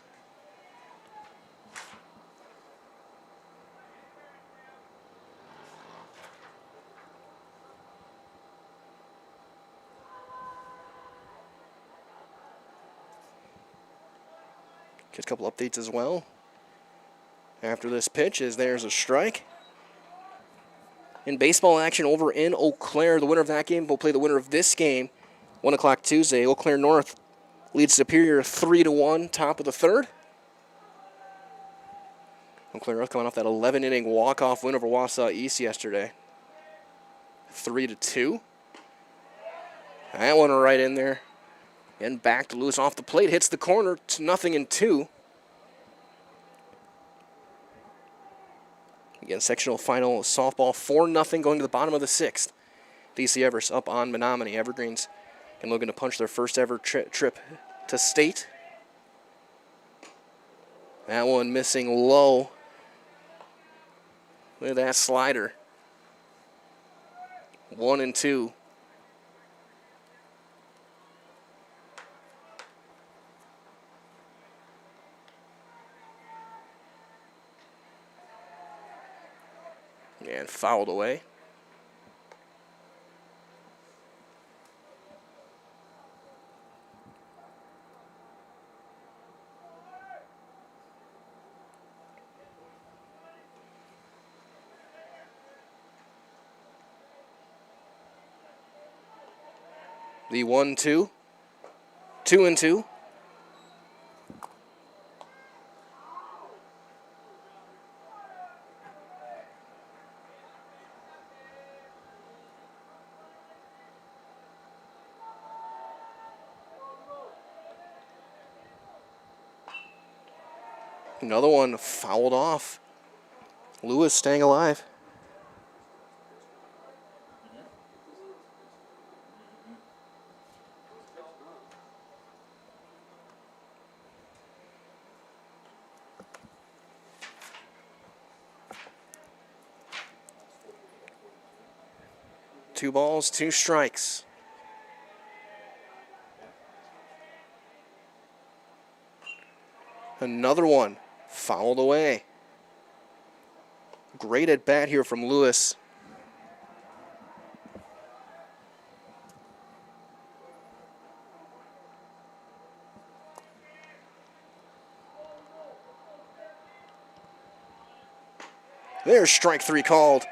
Just a couple updates as well. After this pitch, as there's a strike. In baseball action over in Eau Claire, the winner of that game will play the winner of this game. 1 o'clock Tuesday. Eau Claire North leads Superior 3-1, top of the 3rd. Eau Claire North coming off that 11-inning walk-off win over Wausau East yesterday. 3-2. That one right in there. And back to Lewis off the plate. Hits the corner to 0-2. Again, sectional final softball 4-0 going to the bottom of the 6th. DC Everest up on Menominee. Evergreens and looking to punch their first ever trip to state. That one missing low. Look at that slider. 1-2. And fouled away. The 1-2. 2-2. Another one fouled off. Lewis staying alive. Two balls, two strikes. Another one fouled away. Great at bat here from Lewis. There's strike three called.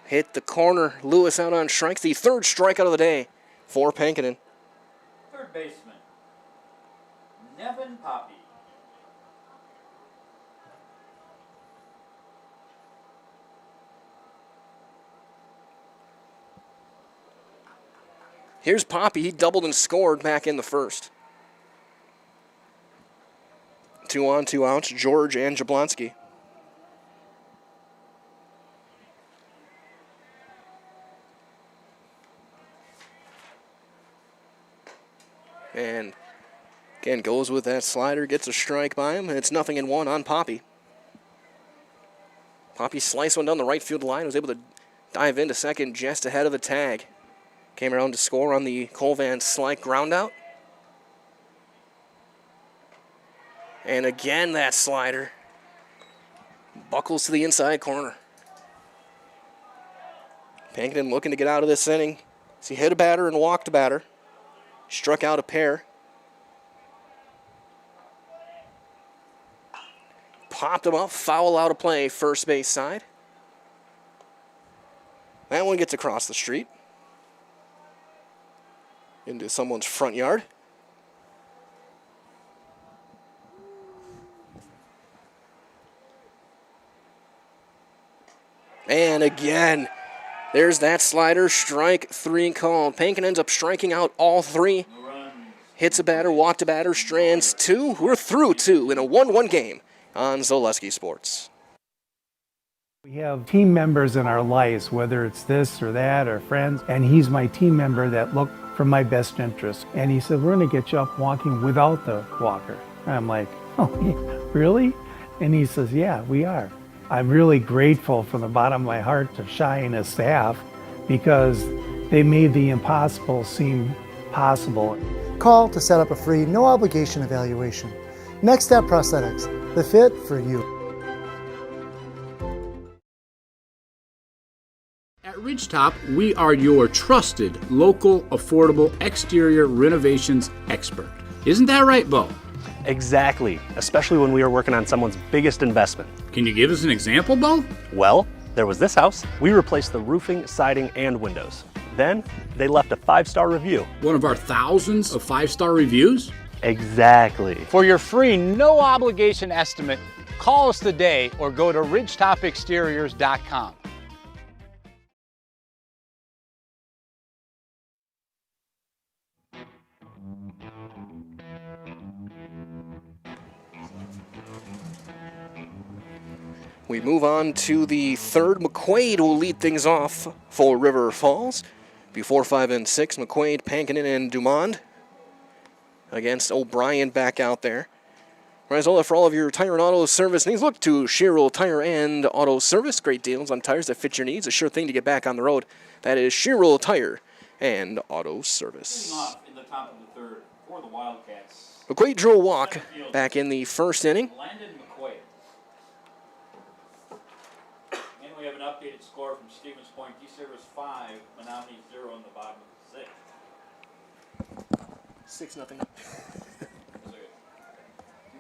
Hit the corner. Lewis out on strikes. The third strikeout of the day for Pankinen. Third baseman, Nevin Poppy. Here's Poppy. He doubled and scored back in the first. 2 on, 2 outs. George and Jablonski. And again, goes with that slider, gets a strike by him, and it's 0-1 on Poppy. Poppy sliced one down the right field line, was able to dive into second just ahead of the tag. Came around to score on the Colvan Slyke groundout. And again, that slider buckles to the inside corner. Pankinen looking to get out of this inning. So he hit a batter and walked a batter. Struck out a pair. Popped him up, foul out of play, first base side. That one gets across the street into someone's front yard. And again, there's that slider, strike three called. Pankin ends up striking out all three. Hits a batter, walked a batter, strands two. We're through two in a 1-1 game on Zaleski Sports. We have team members in our lives, whether it's this or that or friends, and he's my team member that look for my best interest. And he said, we're going to get you up walking without the walker. And I'm like, oh, yeah, really? And he says, yeah, we are. I'm really grateful from the bottom of my heart to Shai and his staff because they made the impossible seem possible. Call to set up a free, no obligation evaluation. Next Step Prosthetics, the fit for you. At Ridgetop, we are your trusted, local, affordable exterior renovations expert. Isn't that right, Bo? Exactly, especially when we are working on someone's biggest investment. Can you give us an example, Bo? Well, there was this house. We replaced the roofing, siding, and windows. Then, they left a 5-star review. One of our thousands of 5-star reviews? Exactly. For your free, no obligation estimate, call us today or go to ridgetopexteriors.com. We move on to the third. McQuaid will lead things off for River Falls. Before 5 and 6, McQuaid, Pankinen, and Dumond against O'Brien back out there. Rizola, for all of your tire and auto service needs, look to Sherrill Tire and Auto Service. Great deals on tires that fit your needs. A sure thing to get back on the road. That is Sherrill Tire and Auto Service. Off in the top of the third for the Wildcats. McQuaid drew a walk back in the first inning. Landon McQuaid. And we have an updated score from Stevens Point. D-Service 5, Menominee 0 in the bottom of the 6. 6-0. Give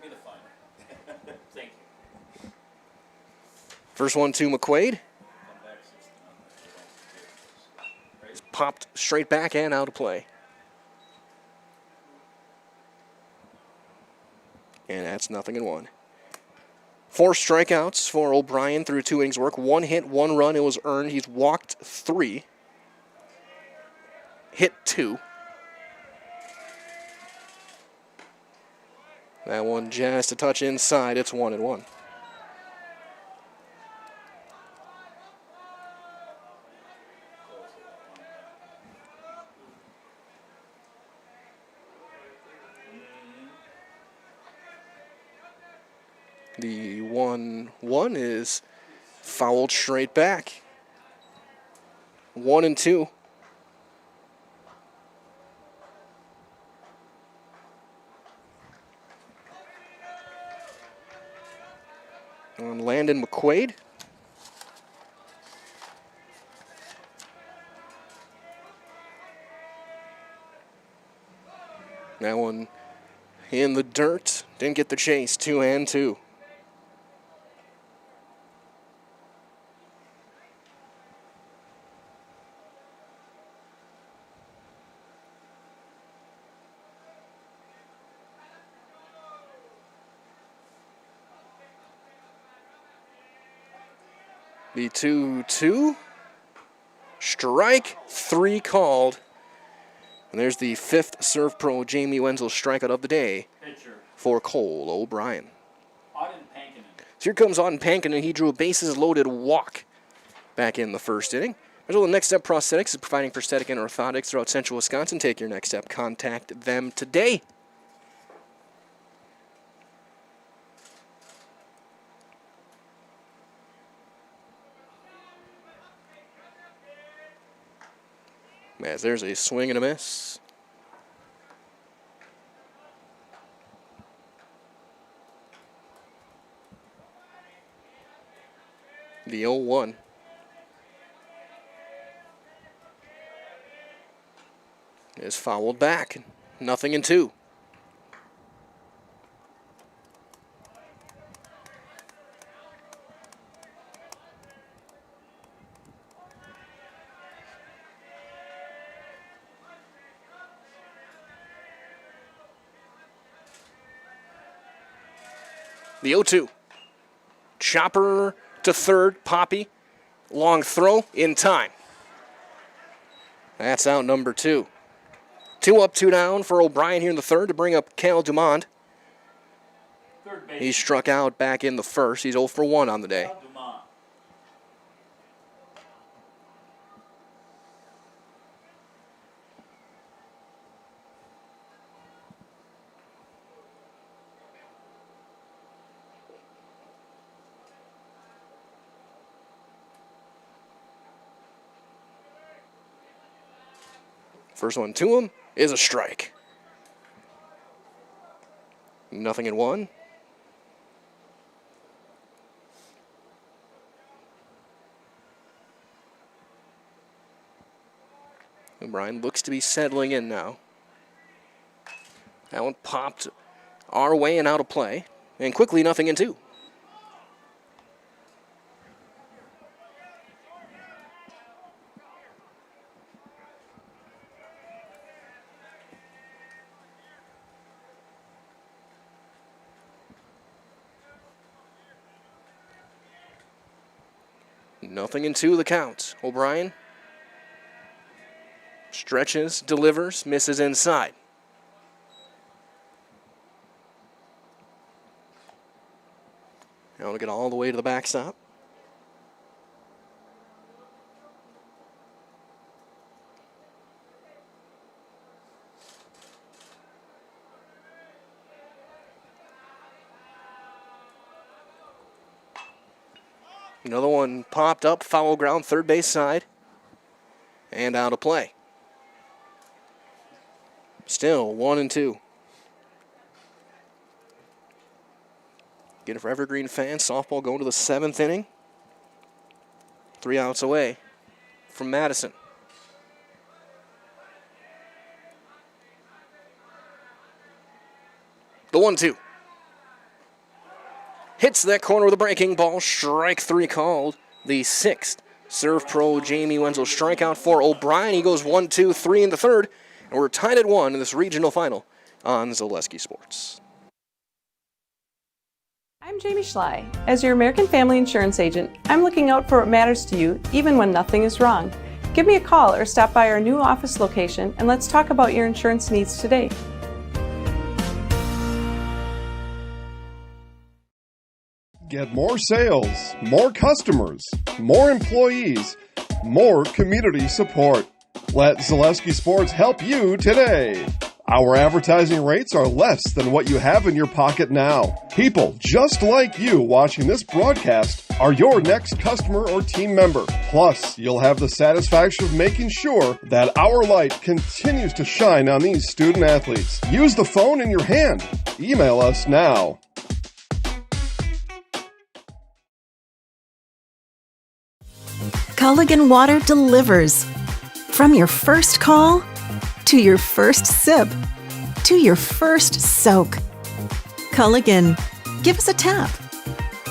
me the fun. Thank you. First one to McQuaid. Popped straight back and out of play. And that's 0-1. 4 strikeouts for O'Brien through 2 innings work. 1 hit, 1 run. It was earned. He's walked 3. Hit 2. That one just a touch inside. It's 1-1. The 1-1 is fouled straight back. 1-2. On Landon McQuaid. That one in the dirt. Didn't get the chase. 2-2. The 2-2. Strike 3 called. And there's the 5th Serve Pro Jamie Wenzel strikeout of the day for Cole O'Brien. So here comes Auden Pankinen. He drew a bases-loaded walk back in the first inning. The Next Step Prosthetics is providing prosthetic and orthotics throughout central Wisconsin. Take your next step. Contact them today. As there's a swing and a miss. The 0-1. Is fouled back. 0-2. The 0-2. Chopper to third. Poppy. Long throw in time. That's out number 2. 2 up, 2 down for O'Brien here in the third to bring up Cal Dumont. He struck out back in the first. He's 0 for 1 on the day. First one to him is a strike. 0-1. O'Brien looks to be settling in now. That one popped our way and out of play. And quickly 0-2. Nothing in 2 the count. O'Brien stretches, delivers, misses inside. Now to get all the way to the backstop. Another one popped up, foul ground, third base side, and out of play. Still 1-2. Get it for Evergreen fans. Softball going to the 7th inning. 3 outs away from Madison. The 1-2. Hits that corner with a breaking ball. Strike 3 called. The 6th Serve Pro Jamie Wenzel strikeout for O'Brien. He goes 1-2-3 in the third. And we're tied at 1 in this regional final on Zaleski Sports. I'm Jamie Schley. As your American Family Insurance agent, I'm looking out for what matters to you, even when nothing is wrong. Give me a call or stop by our new office location and let's talk about your insurance needs today. Get more sales, more customers, more employees, more community support. Let Zaleski Sports help you today. Our advertising rates are less than what you have in your pocket now. People just like you watching this broadcast are your next customer or team member. Plus, you'll have the satisfaction of making sure that our light continues to shine on these student athletes. Use the phone in your hand. Email us now. Culligan Water delivers. From your first call, to your first sip, to your first soak. Culligan, give us a tap.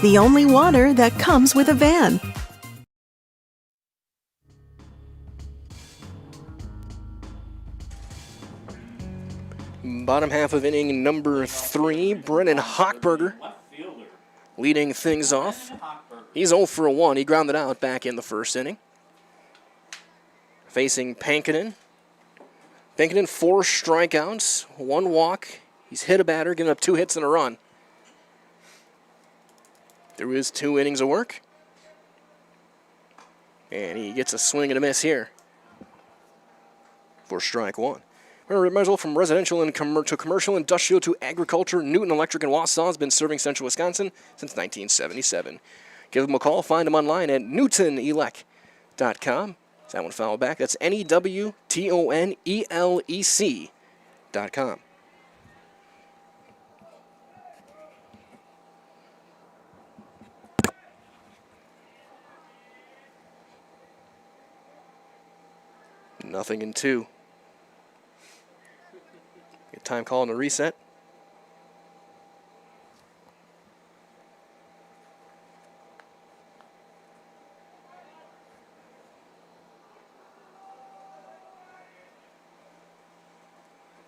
The only water that comes with a van. Bottom half of inning number 3, Brennan Hochberger leading things off. He's 0 for 1. He grounded out back in the first inning. Facing Pankinen. Pankinen, 4 strikeouts, 1 walk. He's hit a batter, giving up 2 hits and a run. There was 2 innings of work. And he gets a swing and a miss here for strike 1. Remember, from residential and to commercial, industrial to agriculture, Newton Electric in Wausau has been serving central Wisconsin since 1977. Give them a call. Find them online at newtonelec.com. Is that one followed back? That's NEWTONELEC.com. Nothing in 2. Get time calling a reset.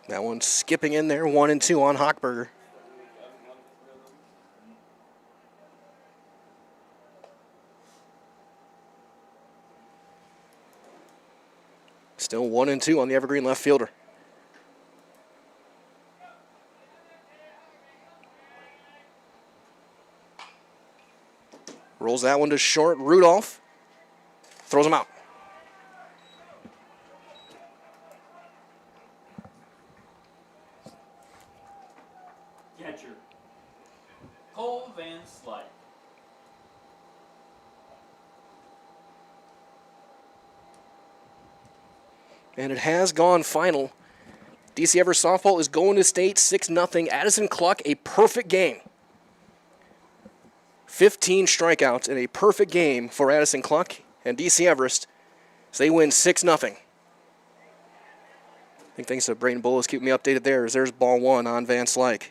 That one's skipping in there, 1 and 2 on Hochberger. Still 1 and 2 on the Evergreen left fielder. Rolls that one to short. Rudolph throws him out. Catcher, Cole Van Slyke. And it has gone final. DC Everest softball is going to state 6-0. Addison Cluck, a perfect game. 15 strikeouts in a perfect game for Addison Cluck and DC Everest. So they win 6-0. I think thanks to Braden Bullis keeping me updated there, as there's ball 1 on Van Slyke.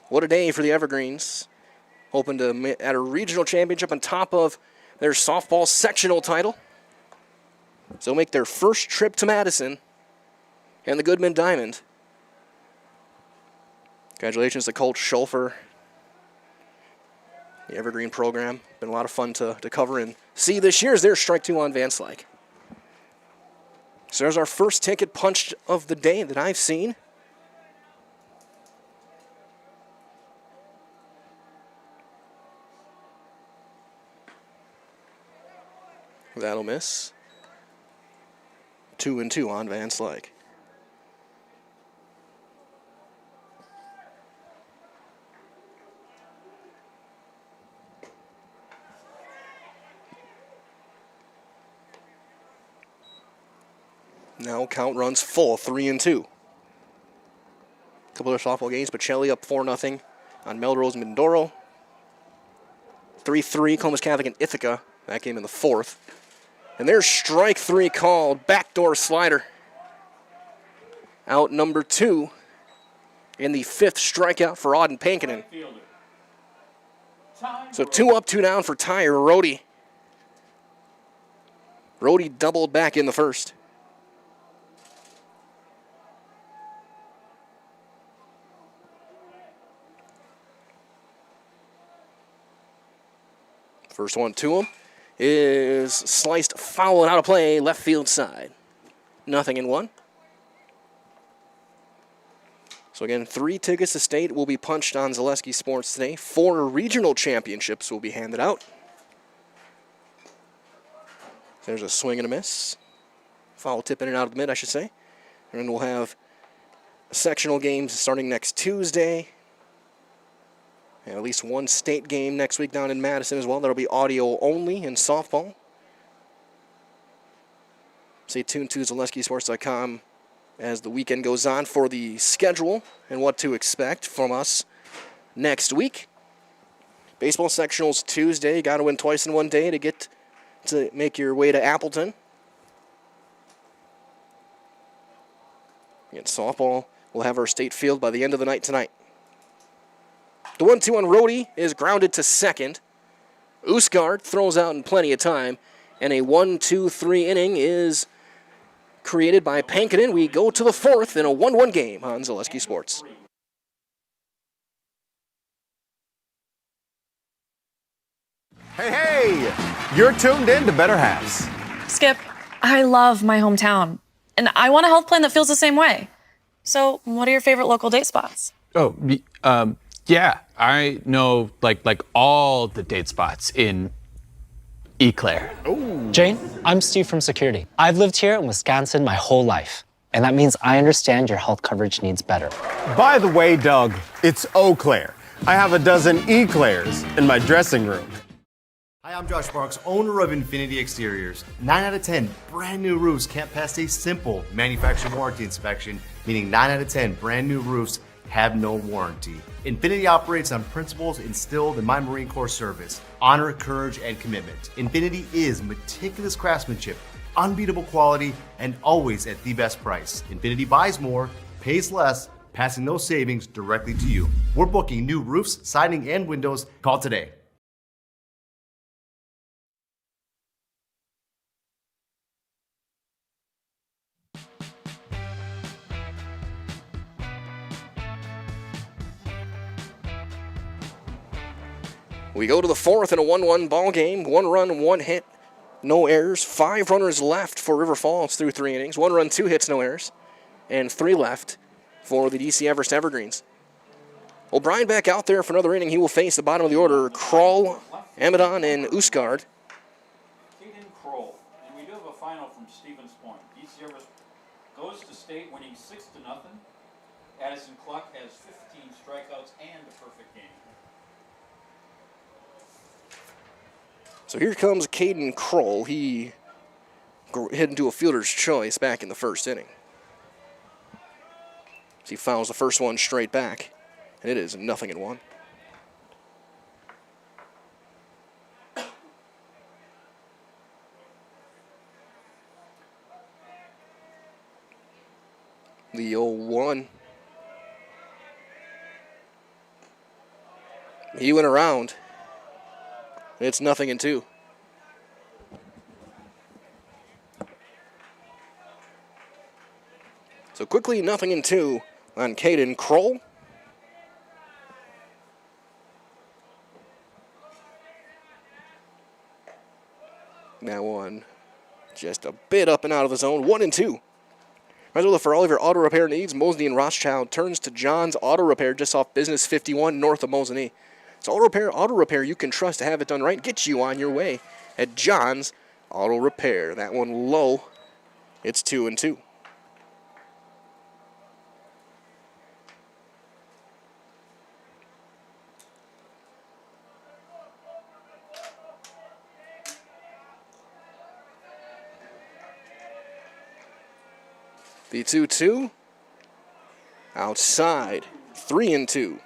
What a day for the Evergreens. Hoping to add a regional championship on top of their softball sectional title. So they'll make their first trip to Madison and the Goodman Diamond. Congratulations to Coach Schulfer. The Evergreen program. Been a lot of fun to cover and see this year as their strike 2 on Van Slyke. So there's our first ticket punched of the day that I've seen. That'll miss. 2 and 2 on Van Slyke. Now count runs full, 3 and 2. Couple of softball games, Pacelli up 4-0 on Melrose Mindoro. 3-3, Comas Catholic and Ithaca. That game in the 4th. And there's strike 3 called, backdoor slider. Out number 2. And the 5th strikeout for Auden Pankinen. So 2 up, 2 down for Tyre Rhodey. Rhodey doubled back in the 1st. First one to him is sliced foul and out of play, left field side. 0-1. So again, 3 tickets to state will be punched on Zaleski Sports today. 4 regional championships will be handed out. There's a swing and a miss. Foul tip in and out of the mid, I should say. And we'll have sectional games starting next Tuesday. And at least 1 state game next week down in Madison as well. That'll be audio only in softball. Stay tuned to ZaleskiSports.com as the weekend goes on for the schedule and what to expect from us next week. Baseball sectionals Tuesday. Got to win twice in one day to get to make your way to Appleton. Again, softball will have our state field by the end of the night tonight. The 1-2 on Rhodey is grounded to second. Usgard throws out in plenty of time, and a 1-2-3 inning is created by Pankinen. We go to the 4th in a 1-1 game on Zaleski Sports. Hey, you're tuned in to Better Halves. Skip, I love my hometown, and I want a health plan that feels the same way. So, what are your favorite local date spots? Oh, yeah, I know like all the date spots in Eclair. Jane, I'm Steve from Security. I've lived here in Wisconsin my whole life, and that means I understand your health coverage needs better. By the way, Doug, it's Eau Claire. I have a dozen Eclairs in my dressing room. Hi, I'm Josh Marks, owner of Infinity Exteriors. 9 out of 10 brand new roofs can't pass a simple manufacturer warranty inspection, meaning 9 out of 10 brand new roofs have no warranty. Infinity operates on principles instilled in my Marine Corps service: honor, courage, and commitment. Infinity is meticulous craftsmanship, unbeatable quality, and always at the best price. Infinity buys more, pays less, passing those savings directly to you. We're booking new roofs, siding, and windows. Call today. We go to the 4th in a 1-1 ball game. 1 run, 1 hit, no errors. 5 runners left for River Falls through 3 innings. 1 run, 2 hits, no errors. And 3 left for the DC Everest Evergreens. O'Brien back out there for another inning. He will face the bottom of the order: Kroll, Amadon, and Usgard. Caden Kroll. And we do have a final from Stevens Point. DC Everest goes to state winning 6-0. Addison Cluck has 15 strikeouts and a perfect game. So here comes Caden Kroll. He hit into a fielder's choice back in the first inning. He fouls the first one straight back, and it is 0-1. The 0-1. He went around. It's 0-2. So quickly 0-2 on Caden Kroll. That one just a bit up and out of the zone. 1-2. Right, for all of your auto repair needs, Mosney and Rothschild turns to John's Auto Repair just off Business 51 north of Mosney. It's auto repair you can trust to have it done right. Get you on your way at John's Auto Repair. That one low. It's 2-2. The 2-2. Outside. 3-2.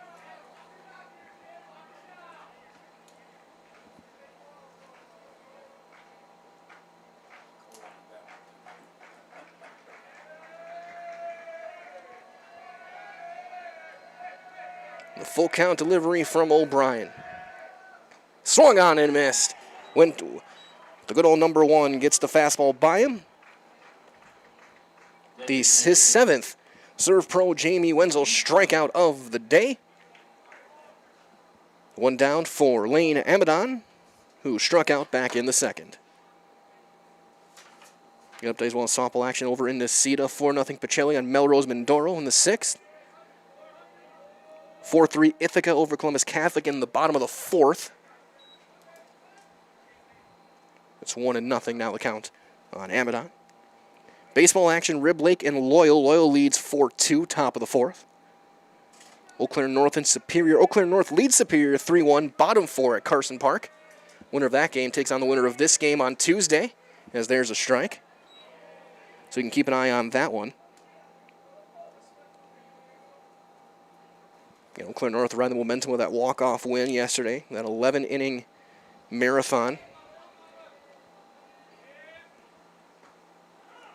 The full count delivery from O'Brien. Swung on and missed. Went the good old number 1 gets the fastball by him. His 7th Serve Pro Jamie Wenzel strikeout of the day. 1 down for Lane Amadon, who struck out back in the 2nd. Get updates well as softball action over in Necedah. 4-0 Pacelli on Melrose Mindoro in the 6th. 4-3 Ithaca over Columbus Catholic in the bottom of the fourth. It's 1-0 now the count on Amadon. Baseball action, Rib Lake and Loyal. Loyal leads 4-2, top of the fourth. Eau Claire North and Superior. Eau Claire North leads Superior 3-1, bottom four at Carson Park. Winner of that game takes on the winner of this game on Tuesday, as there's a strike. So you can keep an eye on that one. Eau Claire North riding the momentum with that walk-off win yesterday, that 11-inning marathon.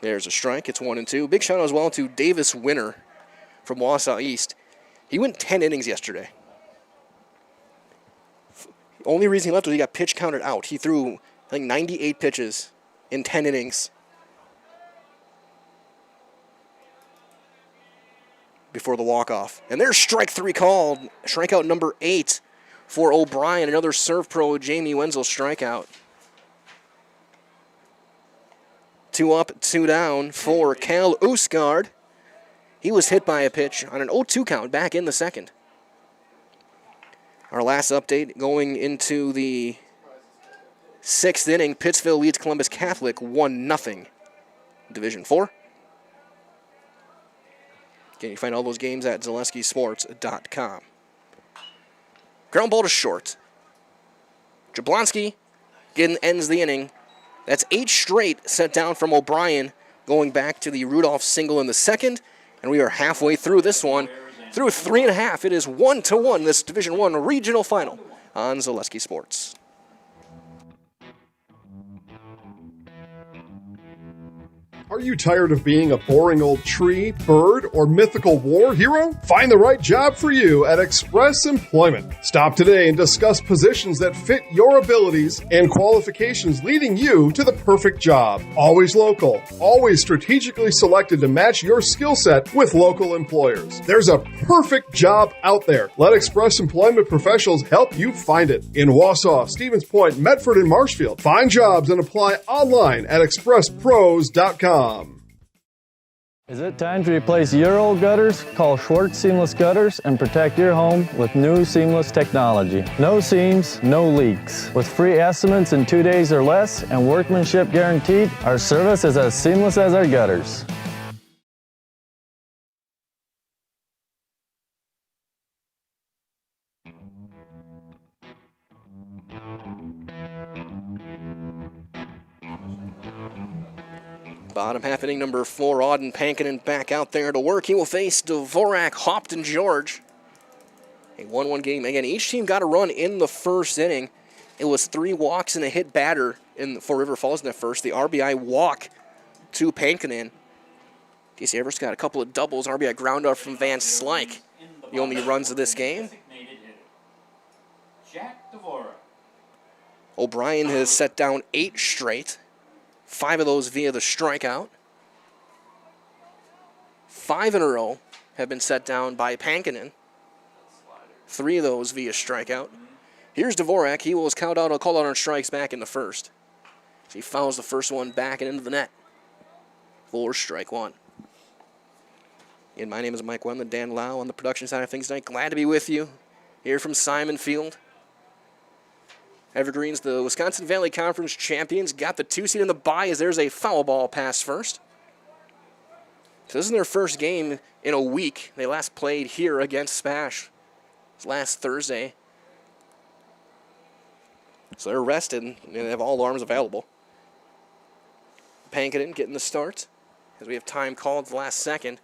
There's a strike. It's 1-2. Big shout out as well to Davis Winner from Wausau East. He went 10 innings yesterday. Only reason he left was he got pitch counted out. He threw, I think, 98 pitches in 10 innings before the walk-off. And there's strike 3 called. Strikeout number 8 for O'Brien. Another serve pro, Jamie Wenzel strikeout. 2 up, 2 down for Cal Usgard. He was hit by a pitch on an 0-2 count back in the second. Our last update going into the 6th inning, Pittsville leads Columbus Catholic 1-0. Division 4. Again, you find all those games at ZaleskiSports.com. Ground ball to short. Jablonski ends the inning. That's 8 straight set down from O'Brien, going back to the Rudolph single in the second. And we are halfway through this one. Through 3.5, it is 1-1, this Division 1 regional final on Zaleski Sports. Are you tired of being a boring old tree, bird, or mythical war hero? Find the right job for you at Express Employment. Stop today and discuss positions that fit your abilities and qualifications, leading you to the perfect job. Always local, always strategically selected to match your skill set with local employers. There's a perfect job out there. Let Express Employment professionals help you find it. In Wausau, Stevens Point, Medford, and Marshfield. Find jobs and apply online at expresspros.com. Is it time to replace your old gutters? Call Schwartz Seamless Gutters and protect your home with new seamless technology. No seams, no leaks. With free estimates in 2 days or less and workmanship guaranteed, our service is as seamless as our gutters. Bottom half inning number 4, Auden Pankinen back out there to work. He will face Dvorak, Hopton George. A 1-1 game. Again, each team got a run in the first inning. It was 3 walks and a hit batter for River Falls in the first. The RBI walk to Pankinen. DC Everest got a couple of doubles. RBI ground out from Van Slyke. The only runs of this game. Jack Dvorak. O'Brien has set down 8 straight. 5 of those via the strikeout. 5 in a row have been set down by Pankinen. 3 of those via strikeout. Here's Dvorak. He will call out on strikes back in the first. So he fouls the first one back and into the net. For strike 1. And my name is Mike Wendland, Dan Lau on the production side of things tonight. Glad to be with you here from Simon Field. Evergreens, the Wisconsin Valley Conference champions, got the 2 seed in the bye as there's a foul ball pass first. So this is their first game in a week. They last played here against Spash last Thursday. So they're rested and they have all arms available. Pankinen getting the start as we have time called at the last second.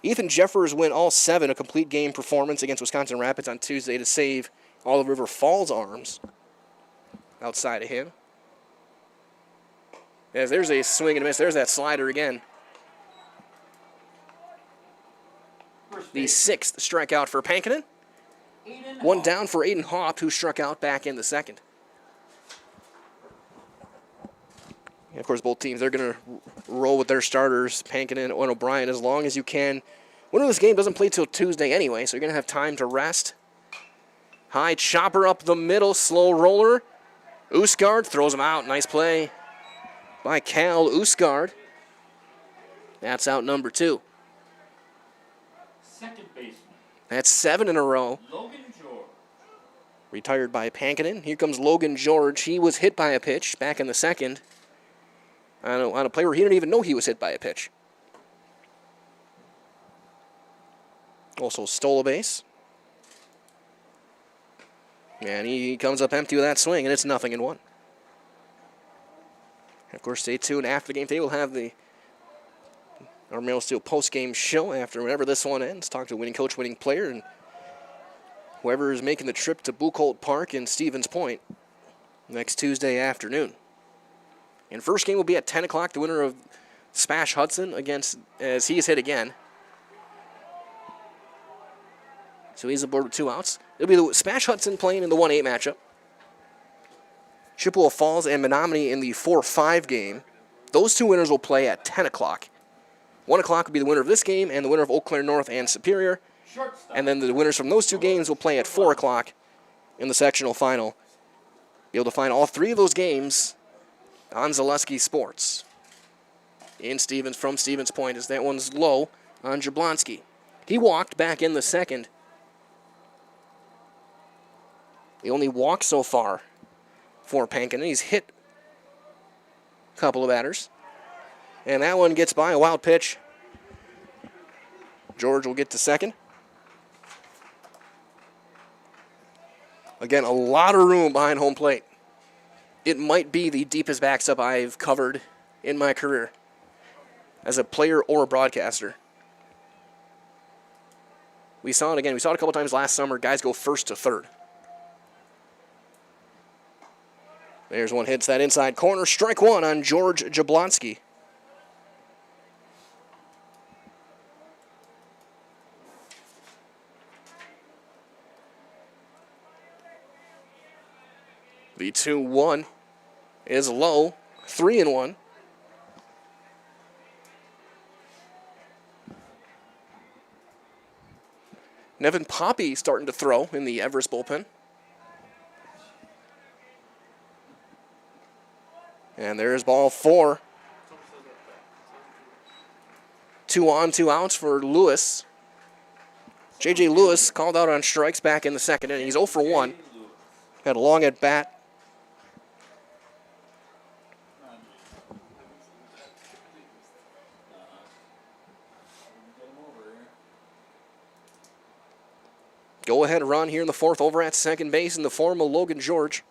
Ethan Jeffers went all 7, a complete game performance against Wisconsin Rapids on Tuesday to save all of River Falls' arms outside of him. As there's a swing and a miss. There's that slider again. The 6th strikeout for Pankinen. 1 down for Aiden Hopp, who struck out back in the second. And of course, both teams, they're going to roll with their starters, Pankinen and O'Brien, as long as you can. Winner of this game doesn't play till Tuesday anyway, so you're going to have time to rest. High chopper up the middle, slow roller. Usgard throws him out. Nice play by Cal Usgard. That's out number 2. Second baseman. That's 7 in a row. Logan George. Retired by Pankinen. Here comes Logan George. He was hit by a pitch back in the second on a play where he didn't even know he was hit by a pitch. Also stole a base. And he comes up empty with that swing, and it's 0-1. Of course, stay tuned after the game today. We'll have our Mail Steel post-game show after whenever this one ends. Talk to the winning coach, winning player, and whoever is making the trip to Buchholz Park in Stevens Point next Tuesday afternoon. And first game will be at 10 o'clock. The winner of Spash Hudson as he is hit again. So he's aboard with 2 outs. It'll be the Spash Hudson playing in the 1-8 matchup. Chippewa Falls and Menominee in the 4-5 game. Those 2 winners will play at 10 o'clock. 1 o'clock will be the winner of this game and the winner of Eau Claire North and Superior. And then the winners from those 2 games will play at 4 o'clock in the sectional final. Be able to find all 3 of those games on Zaleski Sports. From Stevens Point, as that one's low on Jablonski. He walked back in the second. He only walked so far for Pankinen. He's hit a couple of batters. And that one gets by, a wild pitch. George will get to second. Again, a lot of room behind home plate. It might be the deepest backstop I've covered in my career as a player or a broadcaster. We saw it again. We saw it a couple times last summer. Guys go first to third. There's one, hits that inside corner. Strike 1 on George Jablonski. The 2-1 is low. 3-1. Nevin Poppy starting to throw in the Everest bullpen. And there's ball 4. 2 on, 2 outs for Lewis. J.J. Lewis called out on strikes back in the second inning. He's 0 for 1. Had a long at bat. Go ahead run here in the 4th over at second base in the form of Logan George.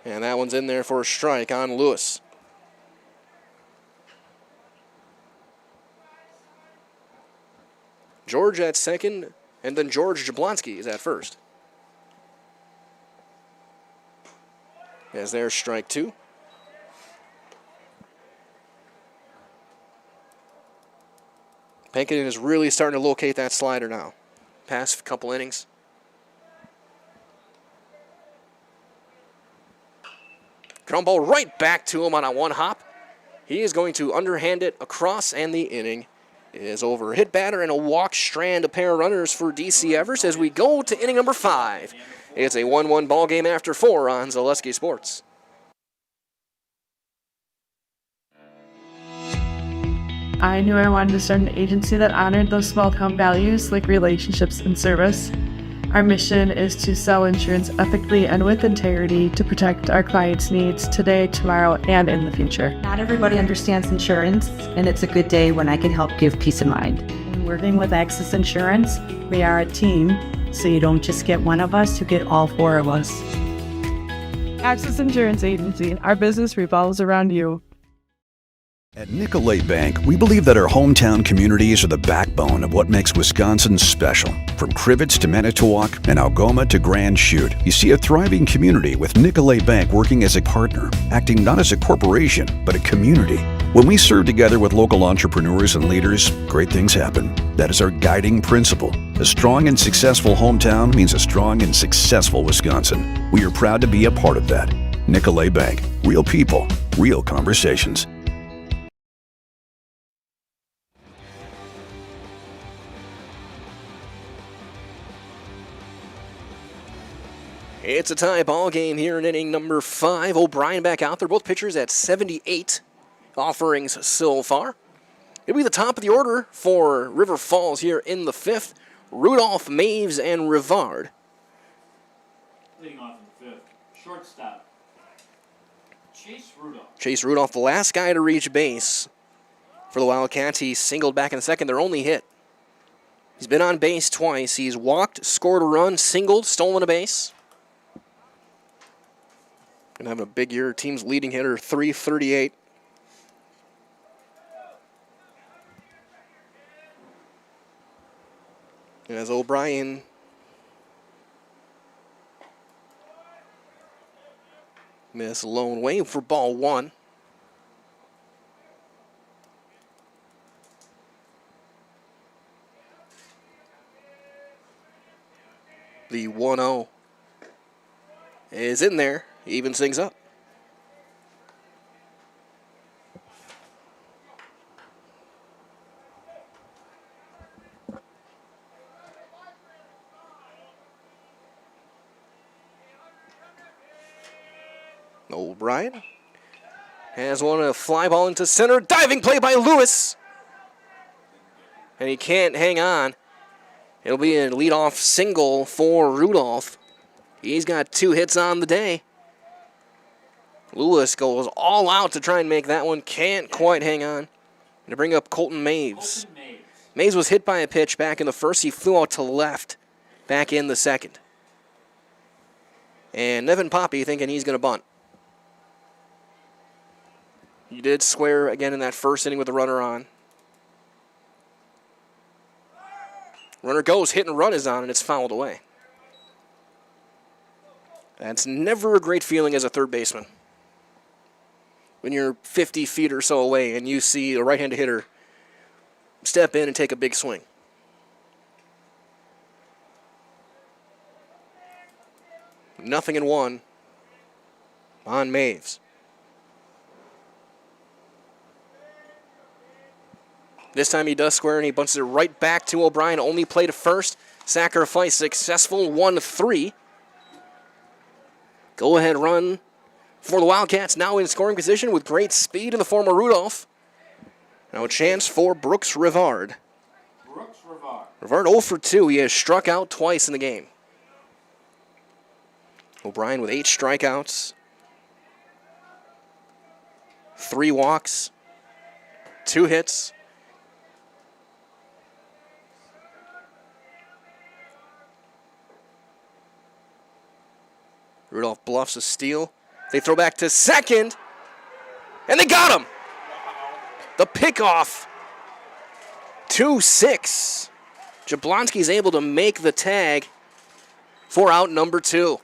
And that one's in there for a strike on Lewis. George at second, and then George Jablonski is at first. As there's strike 2. Pankinen is really starting to locate that slider now. Past couple innings. Ground ball right back to him on a 1 hop. He is going to underhand it across, and the inning is over. Hit batter and a walk strand, a pair of runners for DC Everest as we go to inning number 5. It's a 1-1 ball game after 4 on Zaleski Sports. I knew I wanted to start an agency that honored those small town values like relationships and service. Our mission is to sell insurance ethically and with integrity to protect our clients' needs today, tomorrow, and in the future. Not everybody understands insurance, and it's a good day when I can help give peace of mind. When working with Access Insurance, we are a team, so you don't just get one of us, you get all 4 of us. Access Insurance Agency, our business revolves around you. At Nicolet Bank, we believe that our hometown communities are the backbone of what makes Wisconsin special. From Crivets to Manitowoc and Algoma to Grand Chute, you see a thriving community with Nicolet Bank working as a partner, acting not as a corporation, but a community. When we serve together with local entrepreneurs and leaders, great things happen. That is our guiding principle. A strong and successful hometown means a strong and successful Wisconsin. We are proud to be a part of that. Nicolet Bank. Real people, real conversations. It's a tie ball game here in inning number 5. O'Brien back out there. Both pitchers at 78 offerings so far. It'll be the top of the order for River Falls here in the 5th. Rudolph, Maves, and Rivard. Leading off in the 5th. Shortstop. Chase Rudolph, the last guy to reach base for the Wildcats. He singled back in the 2nd, their only hit. He's been on base twice. He's walked, scored a run, singled, stolen a base. And having a big year. Team's leading hitter, .338. As O'Brien miss lone wave for ball 1. The 1-0 is in there, evens things up. O'Brien has one, a fly ball into center. Diving play by Lewis. And he can't hang on. It'll be a leadoff single for Rudolph. He's got 2 hits on the day. Lewis goes all out to try and make that one. Can't quite hang on. To bring up Colton Maves. Maves was hit by a pitch back in the 1st. He flew out to left back in the 2nd. And Nevin Poppy thinking he's going to bunt. He did square again in that 1st inning with the runner on. Runner goes, hit and run is on, and it's fouled away. That's never a great feeling as a third baseman. When you're 50 feet or so away and you see a right-handed hitter step in and take a big swing. Nothing in 1 on Maves. This time he does square and he bunts it right back to O'Brien. Only play to first. Sacrifice successful, 1-3. Go ahead run for the Wildcats now in scoring position with great speed in the form of Rudolph. Now a chance for Brooks Rivard. Rivard 0 for 2. He has struck out twice in the game. O'Brien with 8 strikeouts. 3 walks. 2 hits. Rudolph bluffs a steal. They throw back to second. And they got him. The pickoff. 2-6. Jablonski's able to make the tag for out number 2.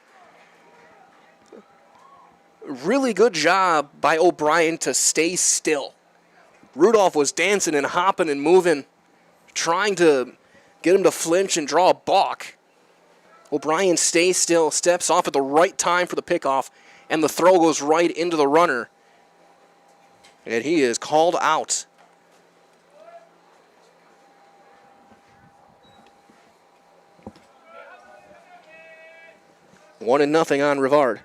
Really good job by O'Brien to stay still. Rudolph was dancing and hopping and moving, trying to get him to flinch and draw a balk. O'Brien stays still, steps off at the right time for the pickoff, and the throw goes right into the runner. And he is called out. One and nothing on Rivard.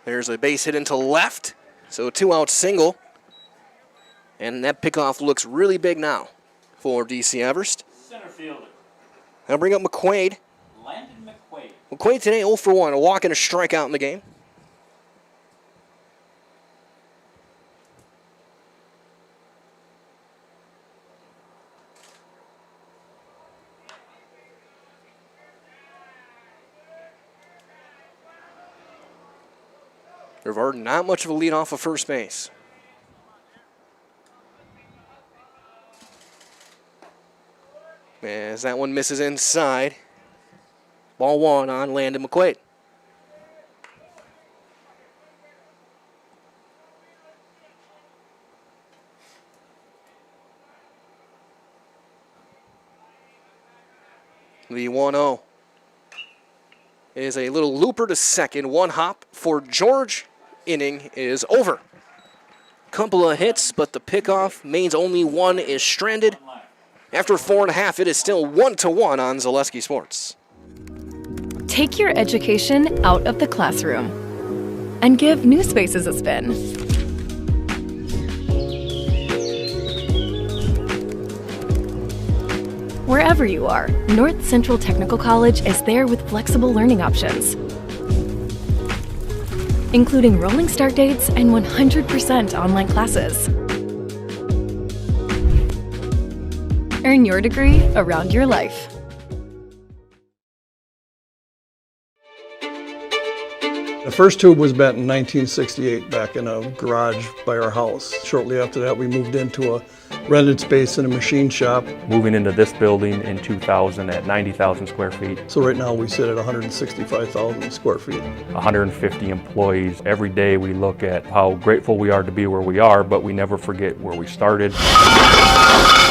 There's a base hit into left. So a 2-out single. And that pickoff looks really big now for DC Everest. Center fielder. I'll bring up McQuaid. Landon McQuaid. McQuaid today 0 for 1. A walk and a strikeout in the game. Rivard not much of a lead off of first base. As that one misses inside. Ball 1 on Landon McQuaid. The 1-0 is a little looper to second. 1 hop for George. Inning is over. Couple of hits, but the pickoff means only 1 is stranded. After 4.5, it is still 1-1 on Zaleski Sports. Take your education out of the classroom and give New Spaces a spin. Wherever you are, North Central Technical College is there with flexible learning options, including rolling start dates and 100% online classes. Earn your degree around your life. The first tube was bent in 1968 back in a garage by our house. Shortly after that, we moved into a rented space in a machine shop. Moving into this building in 2000 at 90,000 square feet. So right now we sit at 165,000 square feet. 150 employees. Every day we look at how grateful we are to be where we are, but we never forget where we started.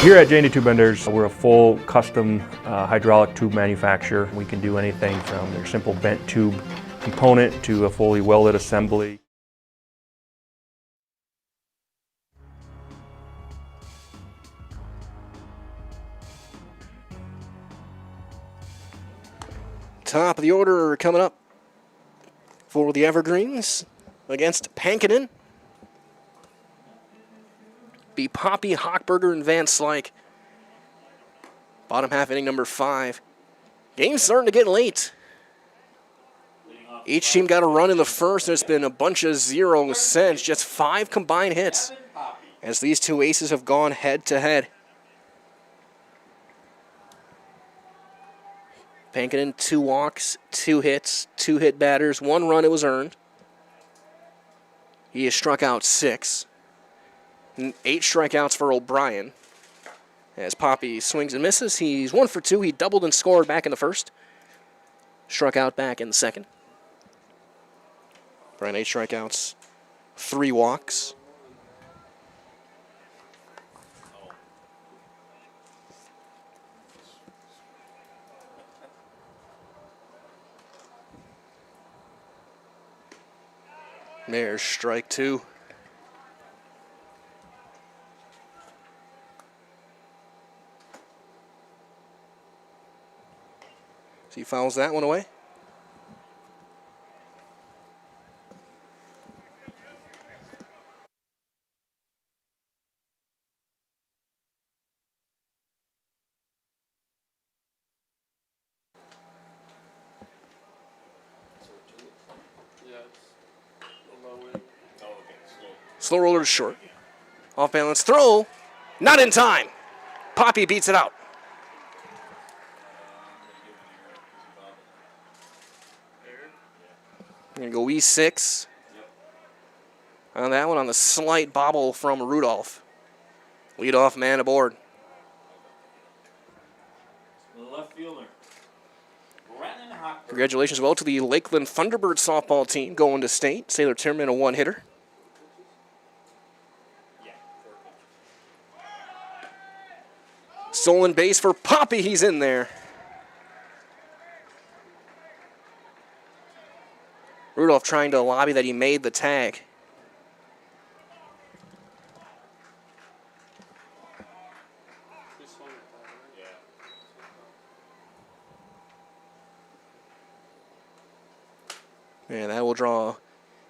Here at J&D Tube Benders, we're a full custom hydraulic tube manufacturer. We can do anything from their simple bent tube component to a fully welded assembly. Top of the order coming up for the Evergreens against Pankinen. Be Poppy, Hochberger, and Van Slyke. Bottom half inning number 5. Game's starting to get late. Each team got a run in the first. There's been a bunch of zeros since. Just 5 combined hits as these two aces have gone head to head. Pankinen, 2 walks, 2 hits, 2 hit batters, 1 run it was earned. He has struck out 6. 8 strikeouts for O'Brien. As Poppy swings and misses, he's 1 for 2. He doubled and scored back in the first. Struck out back in the second. Brian, 8 strikeouts, 3 walks. There's strike 2. So he fouls that one away. Slow roller to short. Off balance throw. Not in time. Poppy beats it out. We're going to go E6 on that one on the slight bobble from Rudolph. Leadoff man aboard. The left fielder. Congratulations as well to the Lakeland Thunderbird softball team going to state. Sailor Timmerman, a 1-hitter. Stolen base for Poppy. He's in there. Rudolph trying to lobby that he made the tag. And that will draw a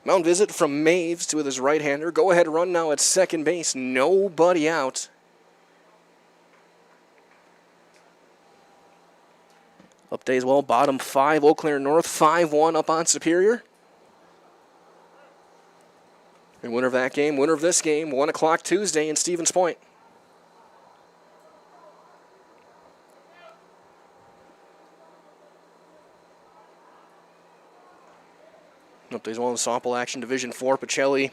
mound visit from Maves with his right-hander. Go-ahead run now at second base. Nobody out. Update as well, bottom 5, Eau Claire North, 5-1 up on Superior. And winner of that game, winner of this game, 1 o'clock Tuesday in Stevens Point. Update as well in softball action, Division 4, Pacelli.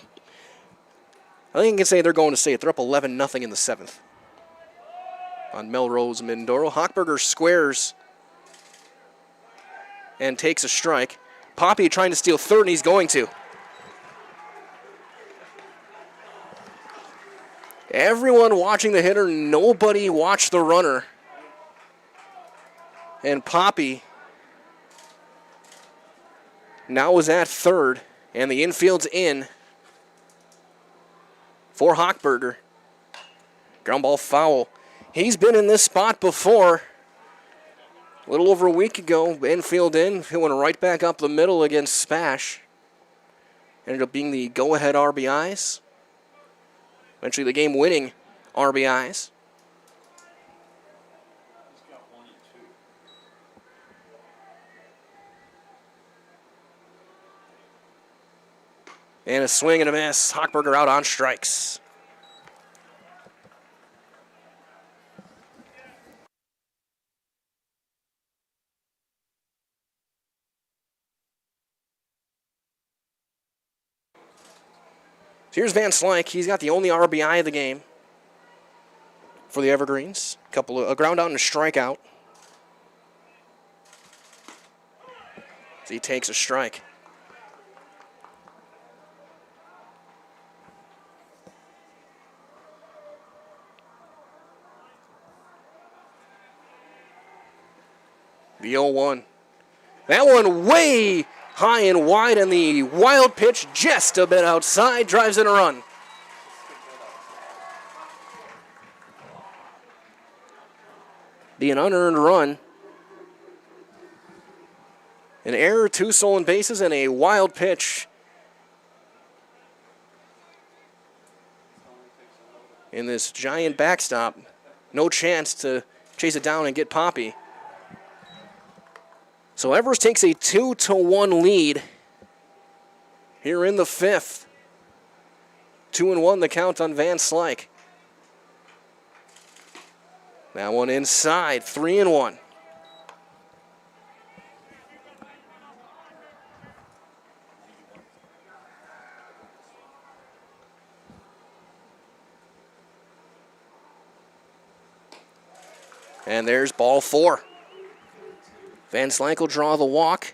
I think I can say they're going to state. They're up 11-0 in the 7th. On Melrose Mindoro. Hochberger squares and takes a strike. Poppy trying to steal third, and he's going to. Everyone watching the hitter, nobody watched the runner. And Poppy now is at third, and the infield's in for Hochberger. Ground ball foul. He's been in this spot before. A little over a week ago, infield in, it went right back up the middle against Spash. Ended up being the go-ahead RBIs. Eventually the game-winning RBIs. And a swing and a miss. Hochberger out on strikes. So here's Van Slyke. He's got the only RBI of the game for the Evergreens. A ground out and a strikeout. So he takes a strike. The 0-1. That one way high and wide, and the wild pitch just a bit outside, drives in a run. Be an unearned run. An error, 2 stolen bases, and a wild pitch. In this giant backstop, no chance to chase it down and get Poppy. So Everest takes a 2-1 lead here in the 5th. 2-1 the count on Van Slyke. That one inside, 3-1. And there's ball 4. Van Slyke will draw the walk.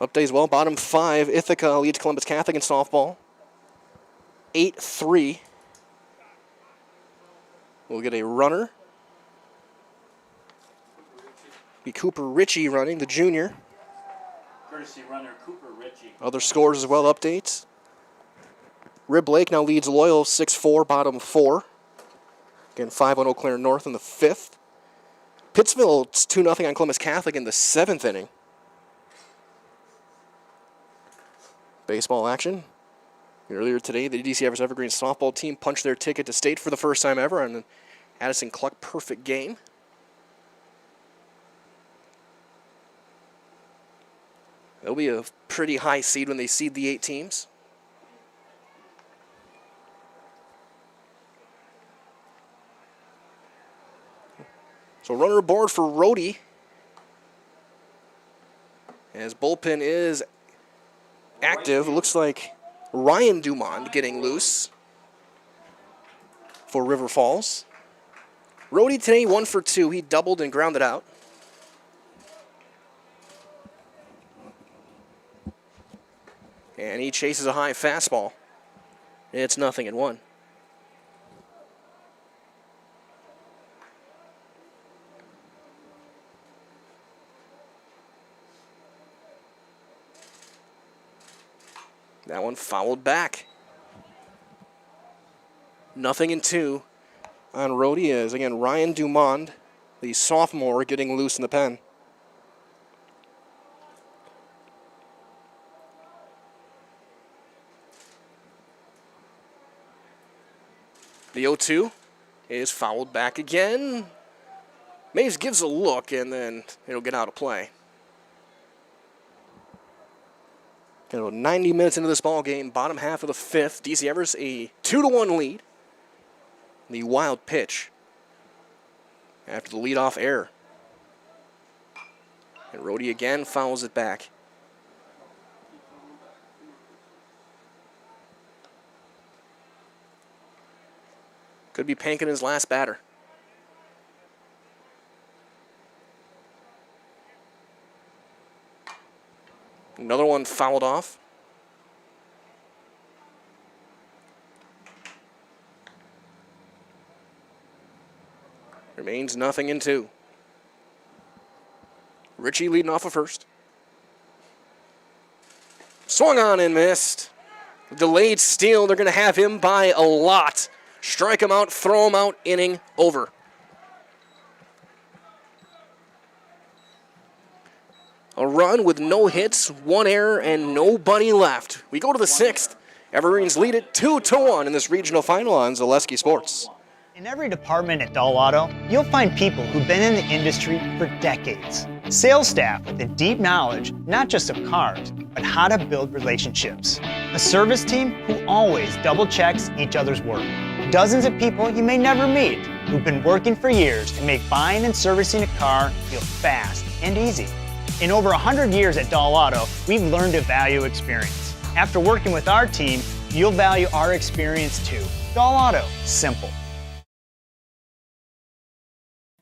Update as well, bottom 5. Ithaca leads Columbus Catholic in softball. 8-3. We'll get a runner. Be Cooper Ritchie running, the junior. Courtesy runner Cooper Ritchie. Other scores as well, updates. Rib Lake now leads Loyal 6-4, bottom 4. Again, 5-1 Eau Claire North in the 5th. Pittsville, it's 2-0 on Columbus Catholic in the 7th inning. Baseball action. Earlier today, the DC Everest Evergreen softball team punched their ticket to state for the first time ever on an Addison Cluck perfect game. They'll be a pretty high seed when they seed the 8 teams. So runner aboard for Rhodey. As bullpen is active, it looks like Ryan Dumond getting loose for River Falls. Rhodey today 1 for 2. He doubled and grounded out. And he chases a high fastball. It's 0-1. That one fouled back. 0-2 on Rhodey is, again, Ryan Dumond, the sophomore, getting loose in the pen. The 0-2 is fouled back again. Mays gives a look, and then it'll get out of play. 90 minutes into this ball game, bottom half of the 5th. DC Everest a 2-1 lead. The wild pitch after the leadoff error. And Rhodey again fouls it back. Could be Pankin's last batter. Another one fouled off. Remains 0-2. Ritchie leading off of first. Swung on and missed. Delayed steal. They're going to have him by a lot. Strike him out, throw him out, inning over. A run with no hits, 1 error, and nobody left. We go to the 6th. Evergreens lead it 2-1 in this regional final on Zaleski Sports. In every department at Dull Auto, you'll find people who've been in the industry for decades. Sales staff with a deep knowledge, not just of cars, but how to build relationships. A service team who always double checks each other's work. Dozens of people you may never meet who've been working for years to make buying and servicing a car feel fast and easy. In over 100 years at Dull Auto, we've learned to value experience. After working with our team, you'll value our experience too. Dull Auto, simple.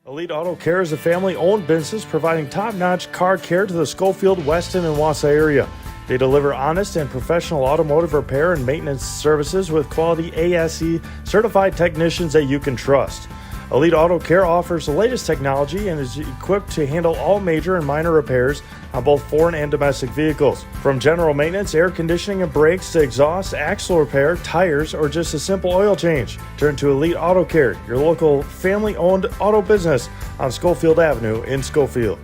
Elite Auto Care is a family-owned business providing top-notch car care to the Schofield, Weston, and Wausau area. They deliver honest and professional automotive repair and maintenance services with quality ASE certified technicians that you can trust. Elite Auto Care offers the latest technology and is equipped to handle all major and minor repairs on both foreign and domestic vehicles. From general maintenance, air conditioning and brakes to exhaust, axle repair, tires, or just a simple oil change. Turn to Elite Auto Care, your local family-owned auto business on Schofield Avenue in Schofield.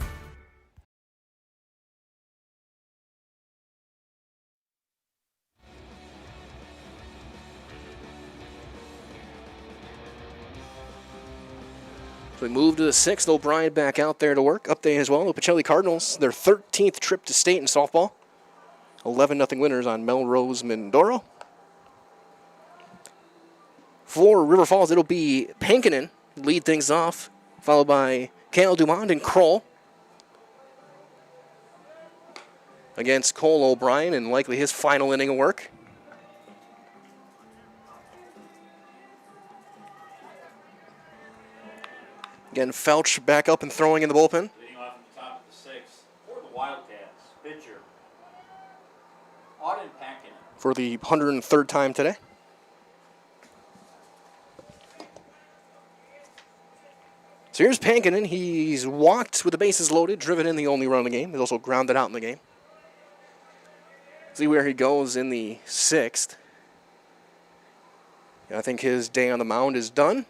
We move to the 6th. O'Brien back out there to work. Update as well. The Pacelli Cardinals, their 13th trip to state in softball. 11-0 winners on Melrose Mindoro. For River Falls, it'll be Pankinen lead things off, followed by Kale Dumond and Kroll. Against Cole O'Brien and likely his final inning of work. Again, Felch back up and throwing in the bullpen. Leading off at the top of the 6th for the Wildcats, pitcher Auden Pankinen. For the 103rd time today. So here's Pankinen. He's walked with the bases loaded, driven in the only run of the game. He's also grounded out in the game. See where he goes in the 6th. I think his day on the mound is done.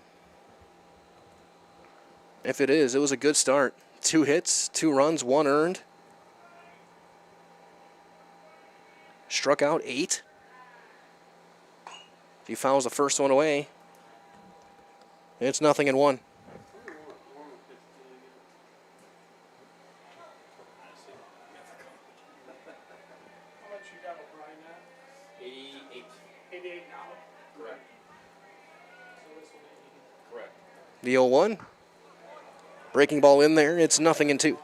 If it is, it was a good start. 2 hits, 2 runs, 1 earned. Struck out 8. If he fouls the first one away, it's 0-1. The 0-1. Breaking ball in there. It's 0-2.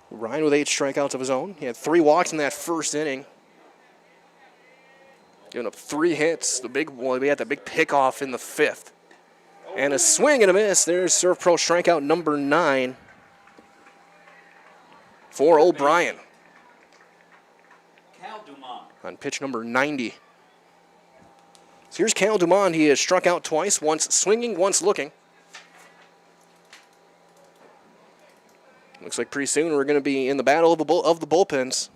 Ryan with 8 strikeouts of his own. He had 3 walks in that first inning. Giving up 3 hits. We had the big pickoff in the 5th. And a swing and a miss. There's Serve Pro strikeout number 9 for O'Brien. On pitch number 90. So here's Kale Dumond. He has struck out twice, once swinging, once looking. Looks like pretty soon we're going to be in the battle of the bullpens.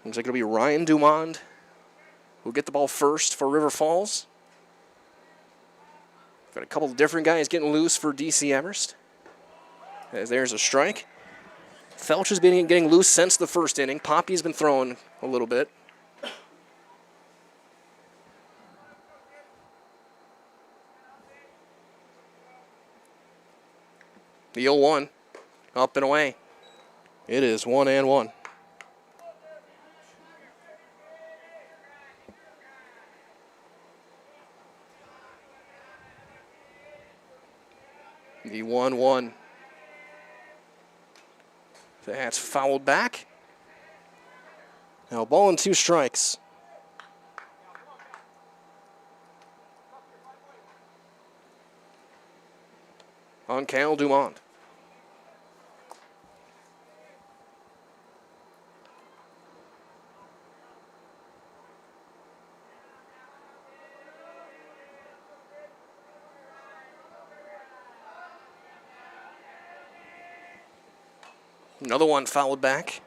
Looks like it'll be Ryan Dumond who'll get the ball first for River Falls. Got a couple of different guys getting loose for DC Everest. As there's a strike. Felch has been getting loose since the first inning. Poppy's been throwing a little bit. The 0-1, up and away. It is 1-1. The 1-1. That's fouled back. Now ball and 2 strikes. On Kale Dumond. Another one fouled back.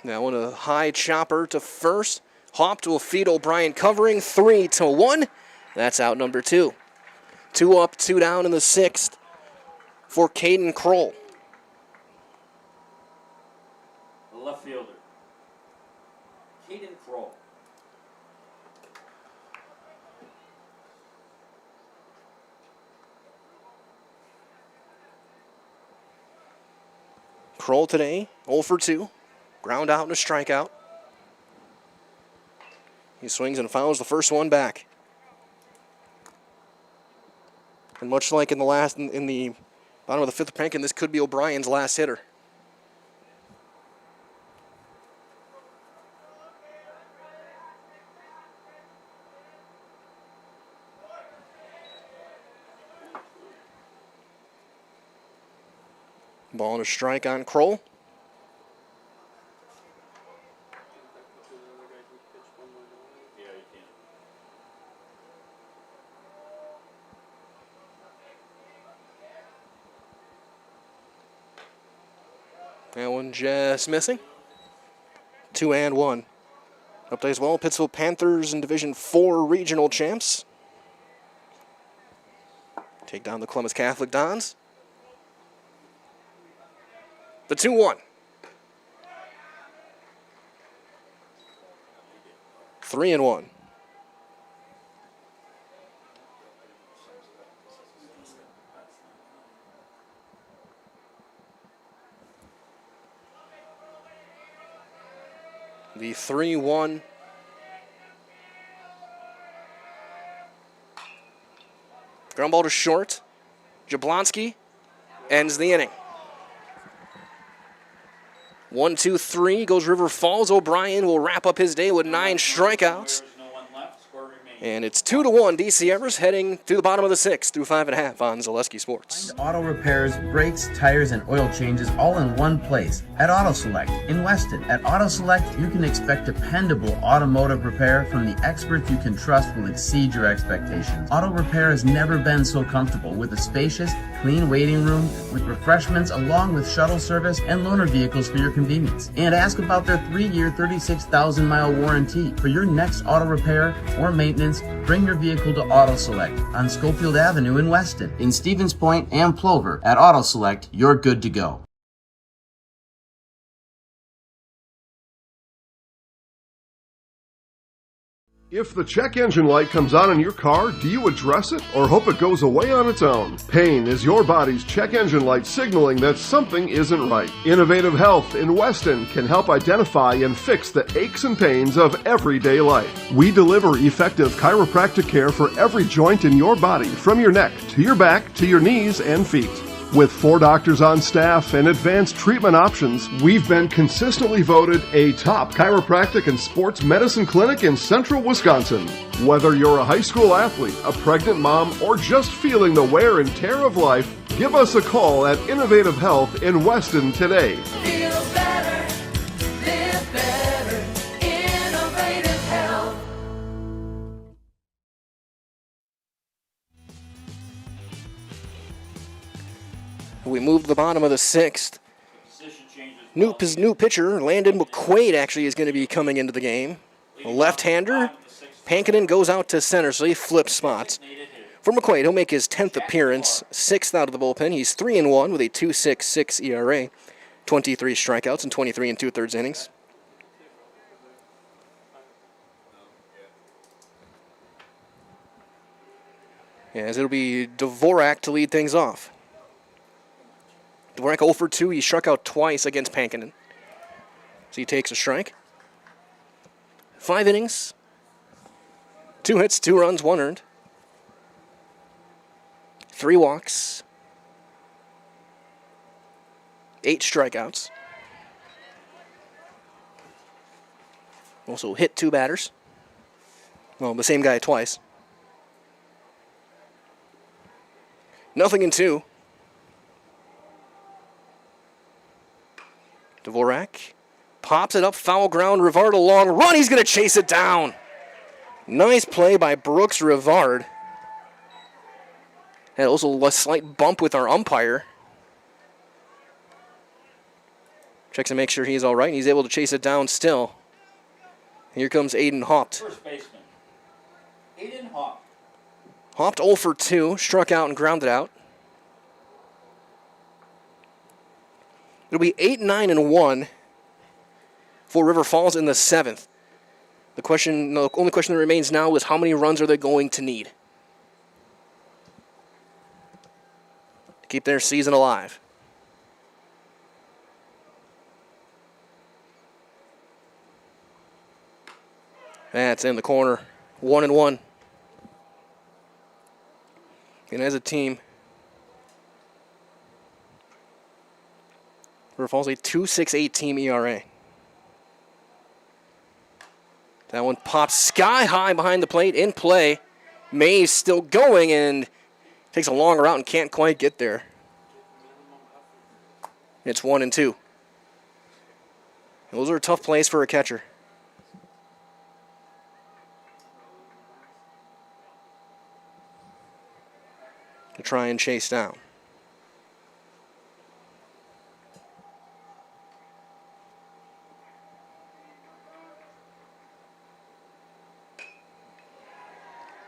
Now on a high chopper to first. Hop will feed O'Brien covering 3-1. That's out number 2. 2 up, 2 down in the 6th for Caden Kroll. The left fielder, Caden Kroll. Kroll today, 0 for 2. Ground out and a strikeout. He swings and fouls the first one back. And much like in the bottom of the 5th Penkin, this could be O'Brien's last hitter. Ball and a strike on Kroll. That one just missing. 2-1. Up as well, Pittsville Panthers in Division 4 regional champs. Take down the Columbus Catholic Dons. The 2-1. 3-1. The 3-1. Ground ball to short. Jablonski ends the inning. 1-2-3 goes River Falls. O'Brien will wrap up his day with 9 strikeouts. And it's 2-1 DC Everest heading to the bottom of the 6th through 5.5 on Zaleski Sports. Auto repairs, brakes, tires, and oil changes all in one place at Auto Select in Weston. At Auto Select, you can expect dependable automotive repair from the experts you can trust will exceed your expectations. Auto repair has never been so comfortable with a spacious, clean waiting room with refreshments along with shuttle service and loaner vehicles for your convenience. And ask about their 3-year, 36,000-mile warranty. For your next auto repair or maintenance, bring your vehicle to Auto Select on Schofield Avenue in Weston. In Stevens Point and Plover, at Auto Select, you're good to go. If the check engine light comes on in your car, do you address it or hope it goes away on its own? Pain is your body's check engine light signaling that something isn't right. Innovative Health in Weston can help identify and fix the aches and pains of everyday life. We deliver effective chiropractic care for every joint in your body, from your neck to your back to your knees and feet. With 4 doctors on staff and advanced treatment options, we've been consistently voted a top chiropractic and sports medicine clinic in central Wisconsin. Whether you're a high school athlete, a pregnant mom, or just feeling the wear and tear of life, give us a call at Innovative Health in Weston today. Feel better, live better, Innovative Health. We move to the bottom of the 6th. New pitcher, Landon McQuaid, actually is going to be coming into the game. A left-hander. Pankinen goes out to center, so he flips spots. For McQuaid, he'll make his 10th appearance, 6th out of the bullpen. He's 3-1 with a 2.66 ERA, 23 strikeouts and 23 2/3 innings. As it'll be Dvorak to lead things off. Dvorak 0 for 2. He struck out twice against Pankinen. So he takes a strike. 5 innings. 2 hits, 2 runs, 1 earned. 3 walks. 8 strikeouts. Also hit 2 batters. Well, the same guy twice. 0-2. Dvorak pops it up, foul ground. Rivard a long run. He's going to chase it down. Nice play by Brooks Rivard. Had also a slight bump with our umpire. Checks to make sure he's all right, and he's able to chase it down still. Here comes Aiden Haupt. First baseman, Aiden Haupt. Haupt 0 for 2, struck out and grounded out. It'll be 8-9-1 for River Falls in the 7th. The only question that remains now is how many runs are they going to need to keep their season alive. That's in the corner. 1-1. And as a team, River Falls a 2.68 team ERA. That one pops sky high behind the plate, in play. Mays still going and takes a long route and can't quite get there. It's 1-2. Those are tough plays for a catcher. To try and chase down.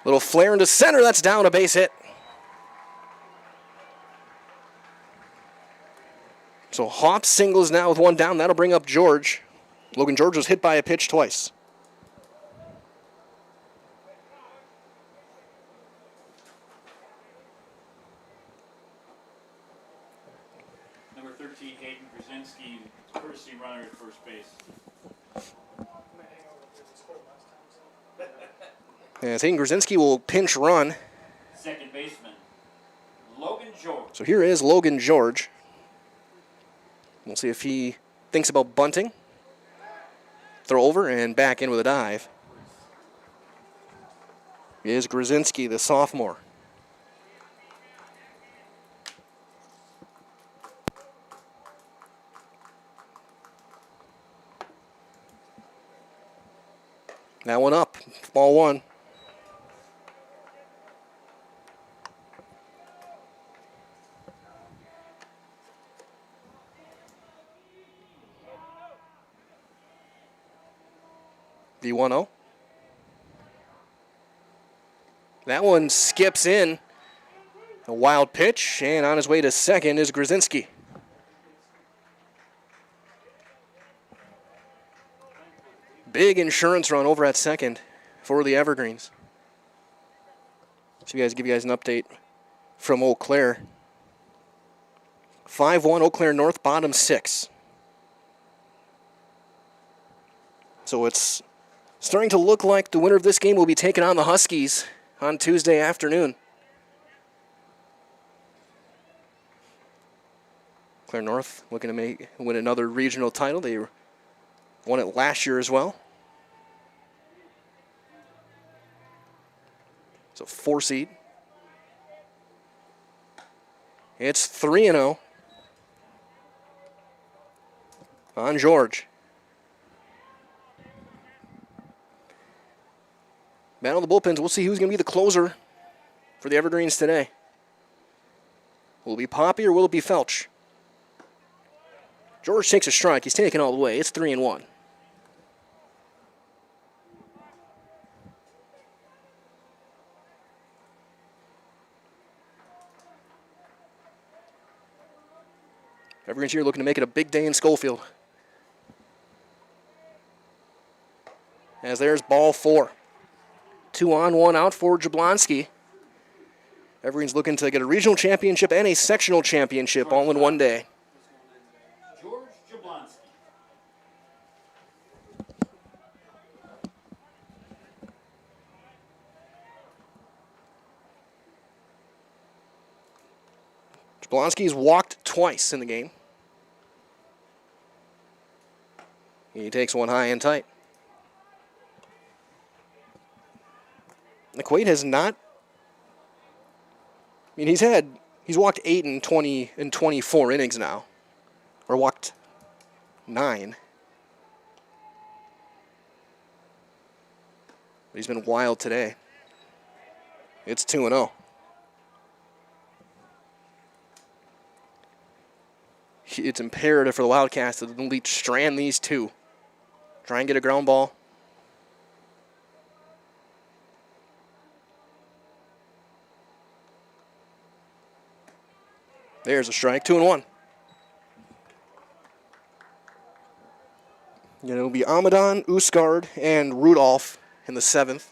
Little flare into center, that's down, a base hit. So Haupt singles now with one down, that'll bring up George. Logan George was hit by a pitch twice. Number 13, Hayden Krasinski, courtesy runner at first base. As Hayden Grzinski will pinch run. Second baseman, Logan George. So here is Logan George. We'll see if he thinks about bunting. Throw over and back in with a dive. Here's Grzinski, the sophomore. That one up, ball one. The 1-0. That one skips in. A wild pitch, and on his way to second is Grzinski. Big insurance run over at second for the Evergreens. So give you guys an update from Eau Claire. 5-1 Eau Claire North, bottom 6. So it's starting to look like the winner of this game will be taking on the Huskies on Tuesday afternoon. Claire North looking to win another regional title. They won it last year as well. So 4 seed. It's 3-0 on George. Battle of the bullpens. We'll see who's going to be the closer for the Evergreens today. Will it be Poppy or will it be Felch? George takes a strike. He's taking all the way. It's 3-1. Evergreens here looking to make it a big day in Schofield. As there's ball 4. 2 on, 1 out for Jablonski. Evergreens looking to get a regional championship and a sectional championship all in one day. George Jablonski. Jablonski's walked twice in the game. He takes one high and tight. McQuaid has not. I mean, he's walked 8 in 24 innings now, or walked 9. But he's been wild today. It's 2-0. it's imperative for the Wildcats to at least strand these two. Try and get a ground ball. There's a strike, 2-1. It'll be Amadon, Uskard, and Rudolph in the 7th.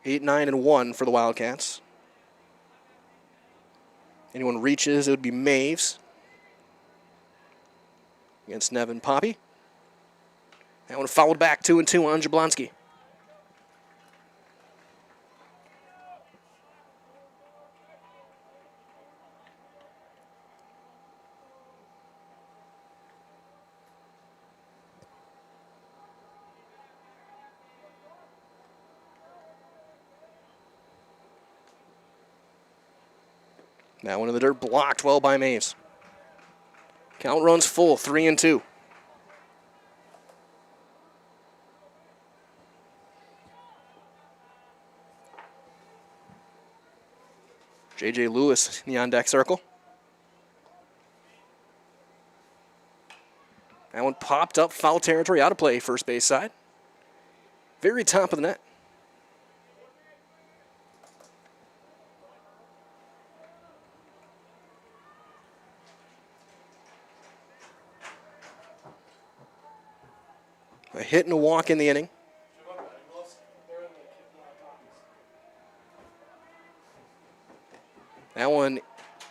8-9-1 for the Wildcats. Anyone reaches, it would be Maves against Nevin Poppy. That one fouled back 2-2 on Jablonski. That one in the dirt, blocked well by Maves. Count runs full, 3-2. J.J. Lewis in the on-deck circle. That one popped up, foul territory, out of play, first base side. Very top of the net. A hit and a walk in the inning. That one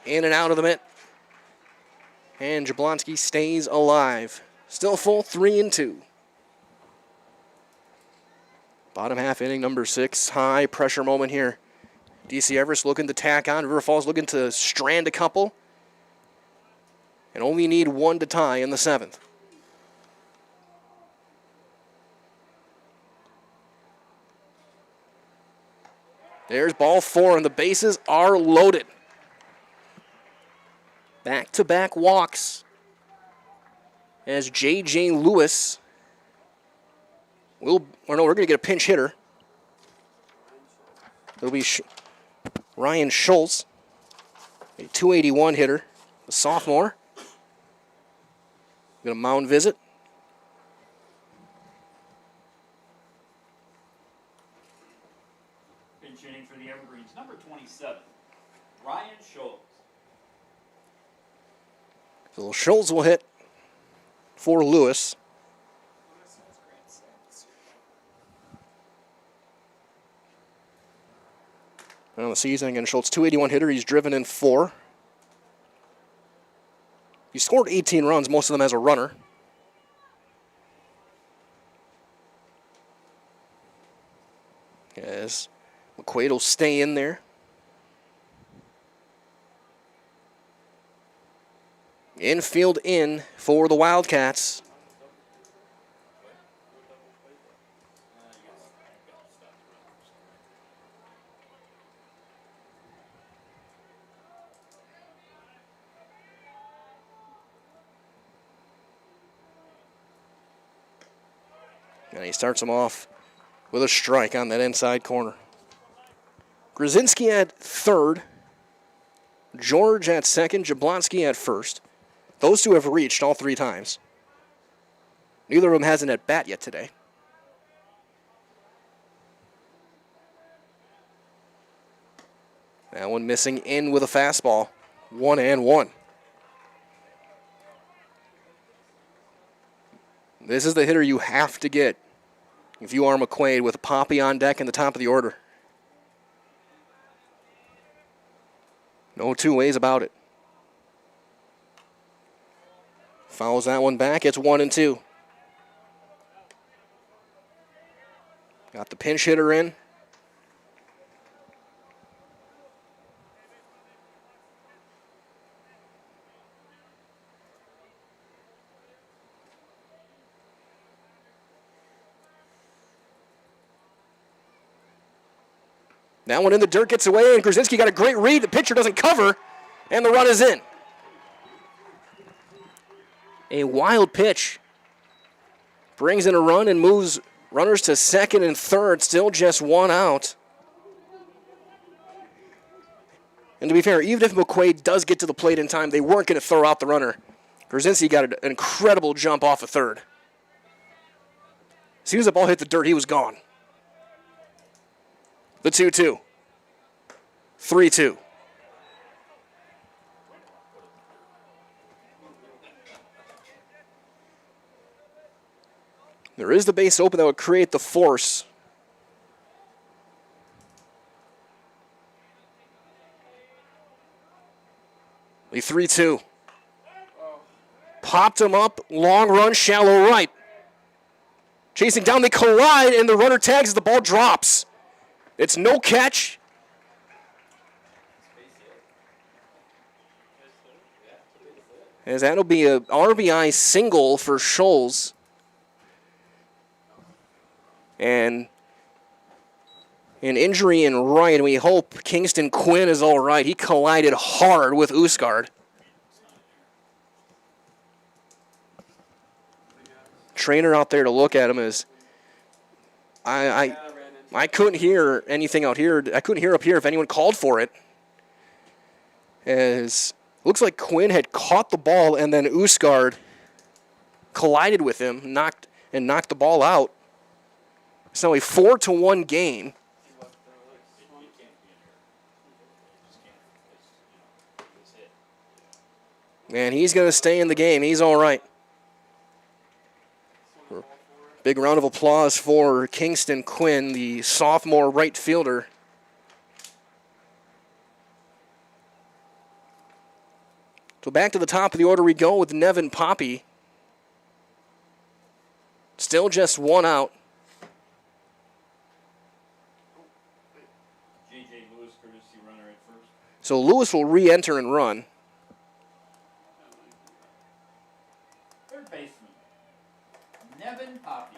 in and out of the mitt. And Jablonski stays alive. Still full, 3-2. Bottom half inning, number 6. High pressure moment here. DC Everest looking to tack on. River Falls looking to strand a couple. And only need one to tie in the 7th. There's ball 4, and the bases are loaded. Back-to-back walks as J.J. Lewis we're going to get a pinch hitter. It'll be Ryan Schultz, a 281 hitter, a sophomore. Got a mound visit. Pinch hitting for the Evergreens, number 27, Ryan Schultz. So Schultz will hit for Lewis. On the season, again, Schultz, 281 hitter. He's driven in 4. He scored 18 runs, most of them as a runner. As McQuaid will stay in there. Infield in for the Wildcats. And he starts him off with a strike on that inside corner. Grzinski at third. George at second. Jablonski at first. Those two have reached all 3 times. Neither of them has an at-bat yet today. That one missing in with a fastball. 1-1. This is the hitter you have to get if you are McQuaid, with Poppy on deck in the top of the order. No two ways about it. Fouls that one back. It's 1-2. Got the pinch hitter in. That one in the dirt, gets away, and Grzinski got a great read. The pitcher doesn't cover, and the run is in. A wild pitch. Brings in a run and moves runners to second and third. Still just 1 out. And to be fair, even if McQuaid does get to the plate in time, they weren't going to throw out the runner. Brzezinski got an incredible jump off of third. As soon as the ball hit the dirt, he was gone. The 2-2. 3-2. There is the base open that would create the force. The 3-2. Popped him up, long run, shallow right. Chasing down, they collide, and the runner tags as the ball drops. It's no catch. As that'll be a RBI single for Scholes. And an injury in right, and we hope Kingston Quinn is all right. He collided hard with Usgaard. Trainer out there to look at him is I couldn't hear anything out here. I couldn't hear up here if anyone called for it. As looks like Quinn had caught the ball and then Usgaard collided with him, knocked the ball out. It's now a 4-1 game. And he's going to stay in the game. He's all right. Big round of applause for Kingston Quinn, the sophomore right fielder. So back to the top of the order we go with Nevin Poppy. Still just one out. So Lewis will re-enter and run. Third baseman, Nevin Poppy.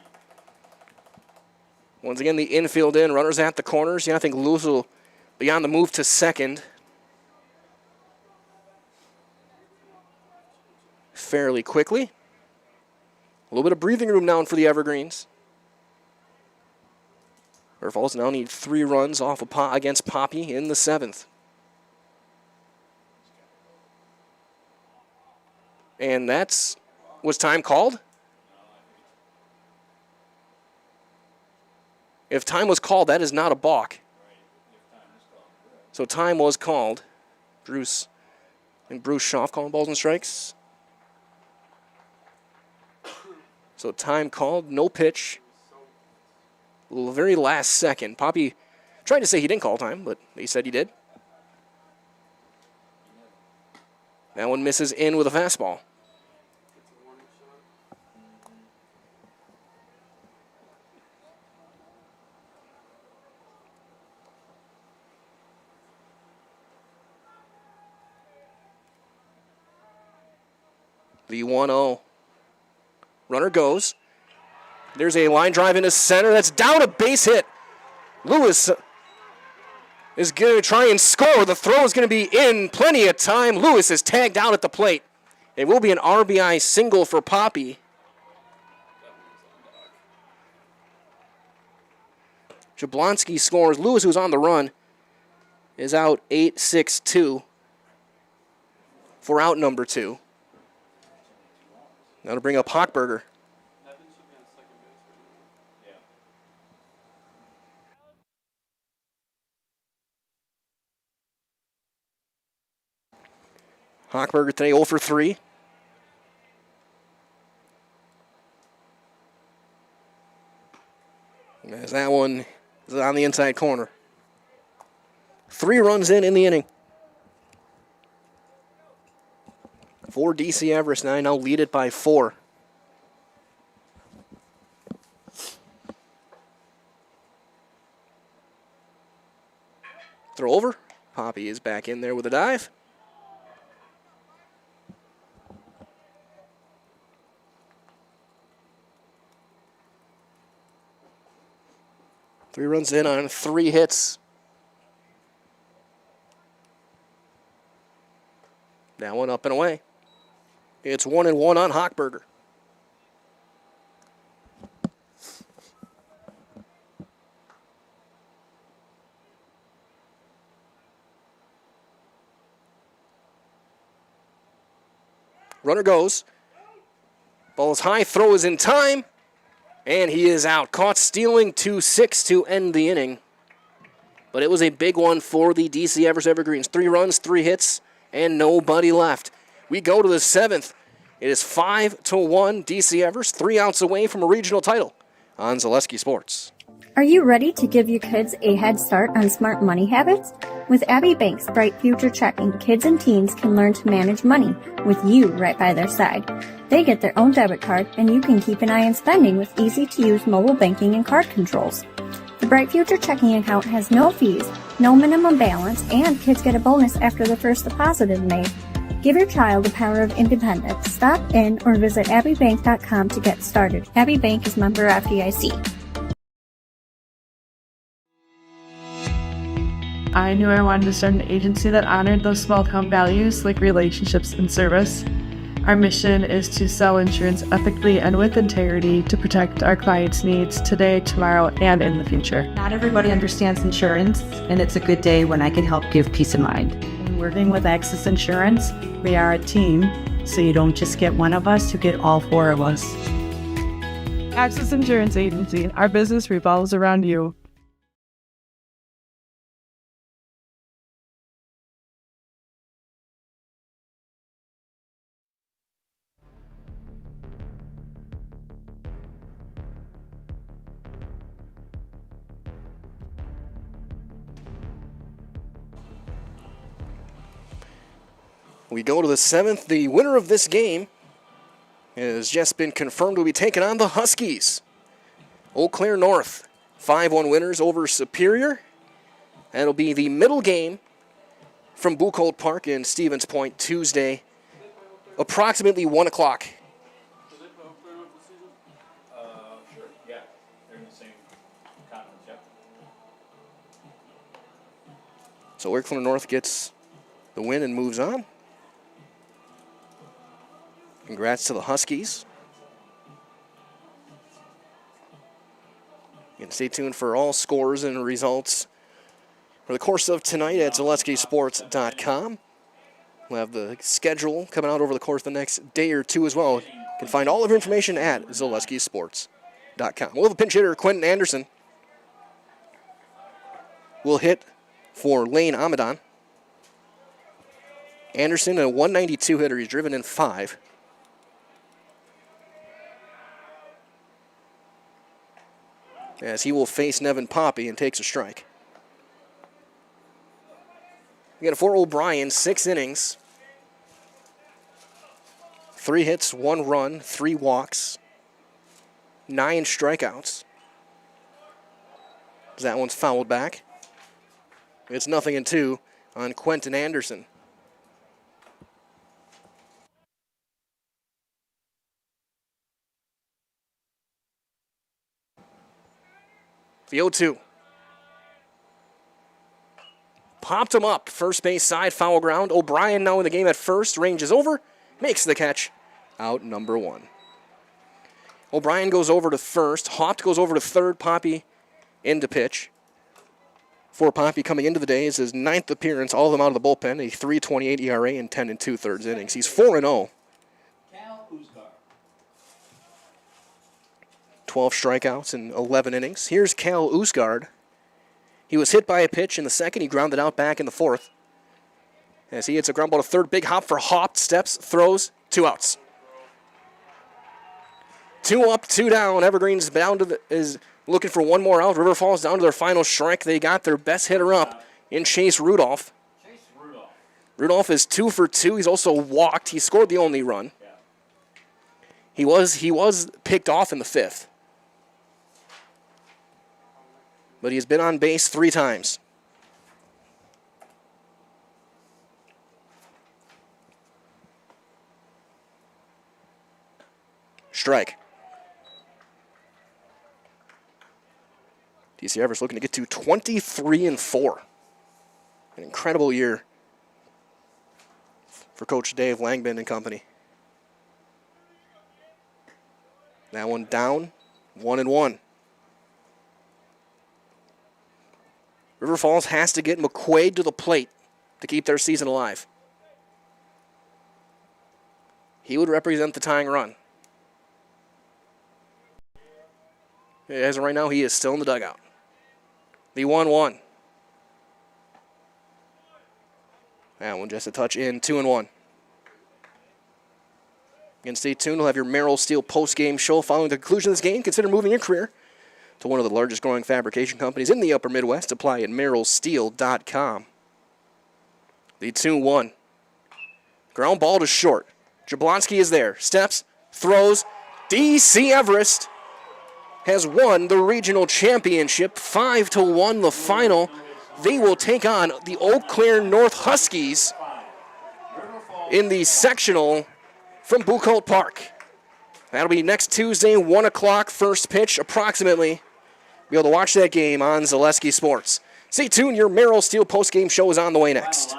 Once again, the infield in, runners at the corners. Yeah, I think Lewis will be on the move to second fairly quickly. A little bit of breathing room now for the Evergreens. River Falls now need 3 runs off of against Poppy in the 7th. And was time called? If time was called, that is not a balk. So time was called. Bruce Schaff calling balls and strikes. So time called, no pitch. The very last second. Poppy tried to say he didn't call time, but he said he did. That one misses in with a fastball. The 1-0. Runner goes. There's a line drive into center. That's down, a base hit. Lewis is going to try and score. The throw is going to be in plenty of time. Lewis is tagged out at the plate. It will be an RBI single for Poppy. Jablonski scores. Lewis, who's on the run, is out 8-6-2 for out number 2. Now to bring up Hochberger. Hochberger today 0 for 3. As that one is on the inside corner. 3 runs in the inning. For DC Everest now lead it by 4. Throw over. Poppy is back in there with a dive. Three runs in on 3 hits. That one up and away. It's 1-1 on Hochberger. Runner goes. Ball is high, throw is in time, and he is out. Caught stealing 2-6 to end the inning. But it was a big one for the DC Everest Evergreens. 3 runs, 3 hits, and nobody left. We go to the 7th. It is 5-1 DC Everest, 3 outs away from a regional title on Zaleski Sports. Are you ready to give your kids a head start on smart money habits? With Abbey Bank's Bright Future Checking, kids and teens can learn to manage money with you right by their side. They get their own debit card, and you can keep an eye on spending with easy-to-use mobile banking and card controls. The Bright Future Checking account has no fees, no minimum balance, and kids get a bonus after the first deposit is made. Give your child the power of independence. Stop in or visit abbeybank.com to get started. Abbey Bank is member FDIC. I knew I wanted to start an agency that honored those small town values like relationships and service. Our mission is to sell insurance ethically and with integrity to protect our clients' needs today, tomorrow, and in the future. Not everybody understands insurance, and it's a good day when I can help give peace of mind. When working with Access Insurance, we are a team, so you don't just get one of us, you get all 4 of us. Access Insurance Agency, our business revolves around you. We go to the 7th. The winner of this game has just been confirmed will be taking on the Huskies. Eau Claire North, 5-1 winners over Superior. That'll be the middle game from Buchholz Park in Stevens Point Tuesday, approximately 1 o'clock. Sure, yeah. They're in the same conference, yep. So Eau Claire North gets the win and moves on. Congrats to the Huskies. You can stay tuned for all scores and results for the course of tonight at ZaleskiSports.com. We'll have the schedule coming out over the course of the next day or two as well. You can find all of your information at ZaleskiSports.com. We'll have a pinch hitter, Quentin Anderson. Will hit for Lane Amadon. Anderson, a 192 hitter. He's driven in 5. As he will face Nevin Poppy and takes a strike. We got for O'Brien, 6 innings. 3 hits, 1 run, 3 walks, 9 strikeouts. That one's fouled back. It's 0-2 on Quentin Anderson. The 0-2. Popped him up. First base side, foul ground. O'Brien now in the game at first. Ranges over. Makes the catch. Out number 1. O'Brien goes over to first. Haupt goes over to third. Poppy into pitch. For Poppy coming into the day is his 9th appearance. All of them out of the bullpen. A 3.28 ERA in 10 2/3 innings. He's 4-0. 12 strikeouts in 11 innings. Here's Cal Usgard. He was hit by a pitch in the second. He grounded out back in the 4th. As he hits a ground ball to third. Big hop for Haupt. Steps, throws, 2 outs. 2 up, 2 down. Evergreen's down to is looking for 1 more out. River Falls down to their final strike. They got their best hitter up in Chase Rudolph. Rudolph is 2 for 2. He's also walked. He scored the only run. He was picked off in the 5th. But he's been on base 3 times. Strike. DC Everest looking to get to 23-4. An incredible year for Coach Dave Langman and company. That one down, 1-1. River Falls has to get McQuaid to the plate to keep their season alive. he would represent the tying run. As of right now, he is still in the dugout. The 1-1. That one just a touch in, 2-1. Again, stay tuned. We'll have your Merrill Steel post-game show following the conclusion of this game. Consider moving your career to one of the largest growing fabrication companies in the upper Midwest. Apply at merrillsteel.com. The 2-1. Ground ball to short. Jablonski is there. Steps, throws. DC Everest has won the regional championship. 5-1 the final. They will take on the Eau Claire North Huskies in the sectional from Buckolt Park. That'll be next Tuesday, 1 o'clock, first pitch, approximately. Be able to watch that game on Zaleski Sports. Stay tuned, your Merrill Steel postgame show is on the way next.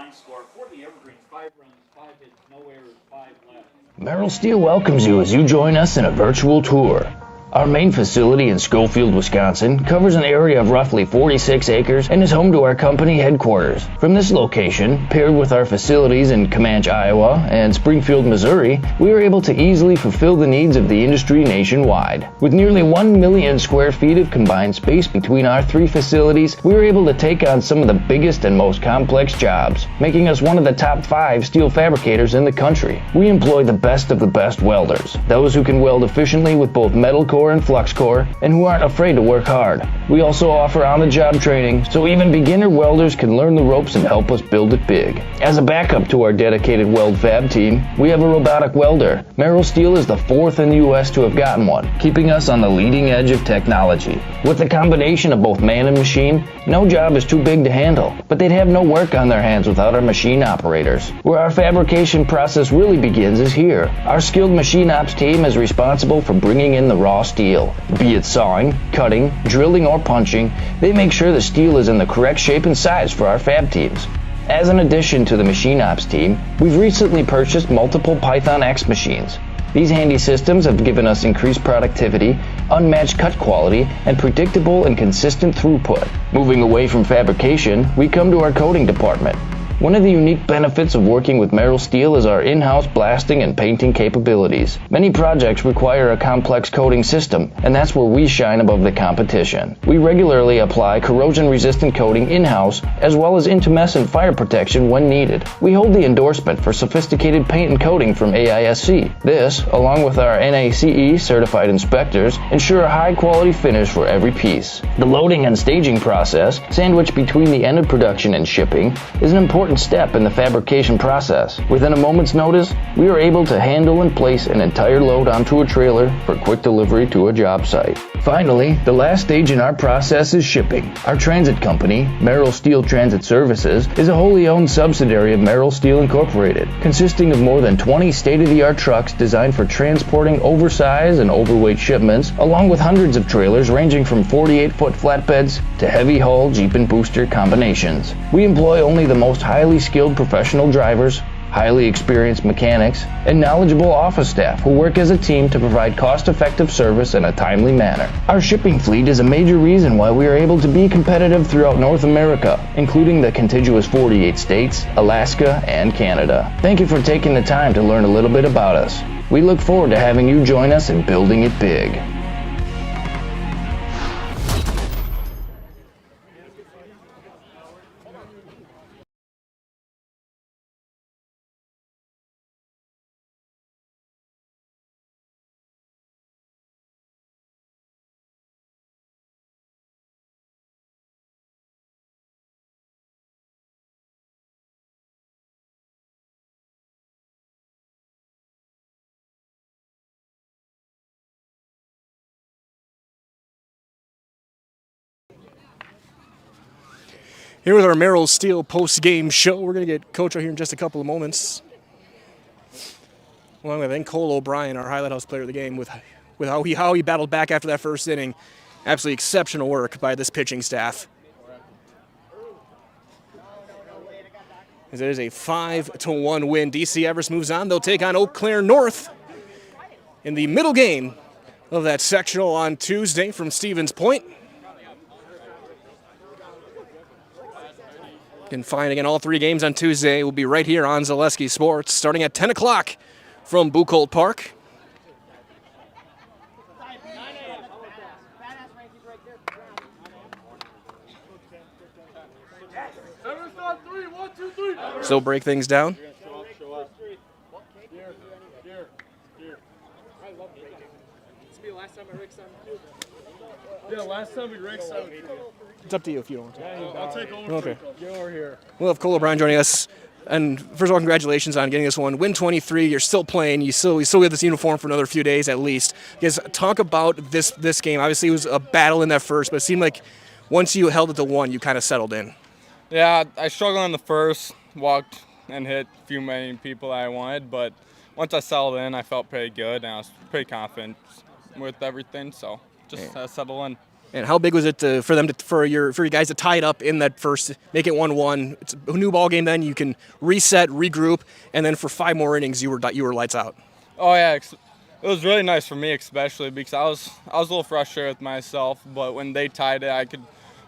Merrill Steel welcomes you as you join us in a virtual tour. Our main facility in Schofield, Wisconsin covers an area of roughly 46 acres and is home to our company headquarters. From this location, paired with our facilities in Comanche, Iowa and Springfield, Missouri, we are able to easily fulfill the needs of the industry nationwide. With nearly 1 million square feet of combined space between our 3 facilities, we are able to take on some of the biggest and most complex jobs, making us one of the top 5 steel fabricators in the country. We employ the best of the best welders, those who can weld efficiently with both metal core and flux core, and who aren't afraid to work hard. We also offer on-the-job training, so even beginner welders can learn the ropes and help us build it big. As a backup to our dedicated weld fab team, we have a robotic welder. Merrill Steel is the 4th in the U.S. to have gotten one, keeping us on the leading edge of technology. With the combination of both man and machine, no job is too big to handle, but they'd have no work on their hands without our machine operators. Where our fabrication process really begins is here. Our skilled machine ops team is responsible for bringing in the raw steel. Be it sawing, cutting, drilling, or punching, they make sure the steel is in the correct shape and size for our fab teams. As an addition to the machine ops team, we've recently purchased multiple Python X machines. These handy systems have given us increased productivity, unmatched cut quality, and predictable and consistent throughput. Moving away from fabrication, we come to our coating department. One of the unique benefits of working with Merrill Steel is our in-house blasting and painting capabilities. Many projects require a complex coating system, and that's where we shine above the competition. We regularly apply corrosion-resistant coating in-house, as well as intumescent fire protection when needed. We hold the endorsement for sophisticated paint and coating from AISC. This, along with our NACE certified inspectors, ensure a high-quality finish for every piece. The loading and staging process, sandwiched between the end of production and shipping, is an important step in the fabrication process. Within a moment's notice, we are able to handle and place an entire load onto a trailer for quick delivery to a job site. Finally, the last stage in our process is shipping. Our transit company, Merrill Steel Transit Services, is a wholly owned subsidiary of Merrill Steel Incorporated, consisting of more than 20 state-of-the-art trucks designed for transporting oversized and overweight shipments, along with hundreds of trailers ranging from 48-foot flatbeds to heavy-haul Jeep and booster combinations. We employ only the most highly skilled professional drivers, highly experienced mechanics, and knowledgeable office staff who work as a team to provide cost-effective service in a timely manner. Our shipping fleet is a major reason why we are able to be competitive throughout North America, including the contiguous 48 states, Alaska, and Canada. Thank you for taking the time to learn a little bit about us. We look forward to having you join us in building it big. Here with our Merrill Steel post-game show. We're going to get Coach out here in just a couple of moments. Along with Cole O'Brien, our highlight house player of the game, with how he battled back after that first inning. Absolutely exceptional work by this pitching staff. As it is a 5-1 win. DC Everest moves on. They'll take on Eau Claire North in the middle game of that sectional on Tuesday from Stevens Point. You can find, again, all 3 games on Tuesday will be right here on Zaleski Sports, starting at 10 o'clock from Buchholz Park. Still break things down. Yeah, last time we ranked 7. It's up to you if you don't want to. Yeah, I'll take over. Okay. Get over here. We'll have Cole O'Brien joining us. And first of all, congratulations on getting this one. Win 23. You're still playing. You still get this uniform for another few days at least. Guys, talk about this game. Obviously, it was a battle in that first, but it seemed like once you held it to 1, you kind of settled in. Yeah, I struggled in the first, walked and hit a few many people that I wanted, but once I settled in, I felt pretty good, and I was pretty confident with everything, so just settle in. And how big was it for you guys to tie it up in that first, make it 1-1? It's a new ball game. Then you can reset, regroup, and then for 5 more innings, you were lights out. Oh yeah, it was really nice for me, especially because I was a little frustrated with myself. But when they tied it, I could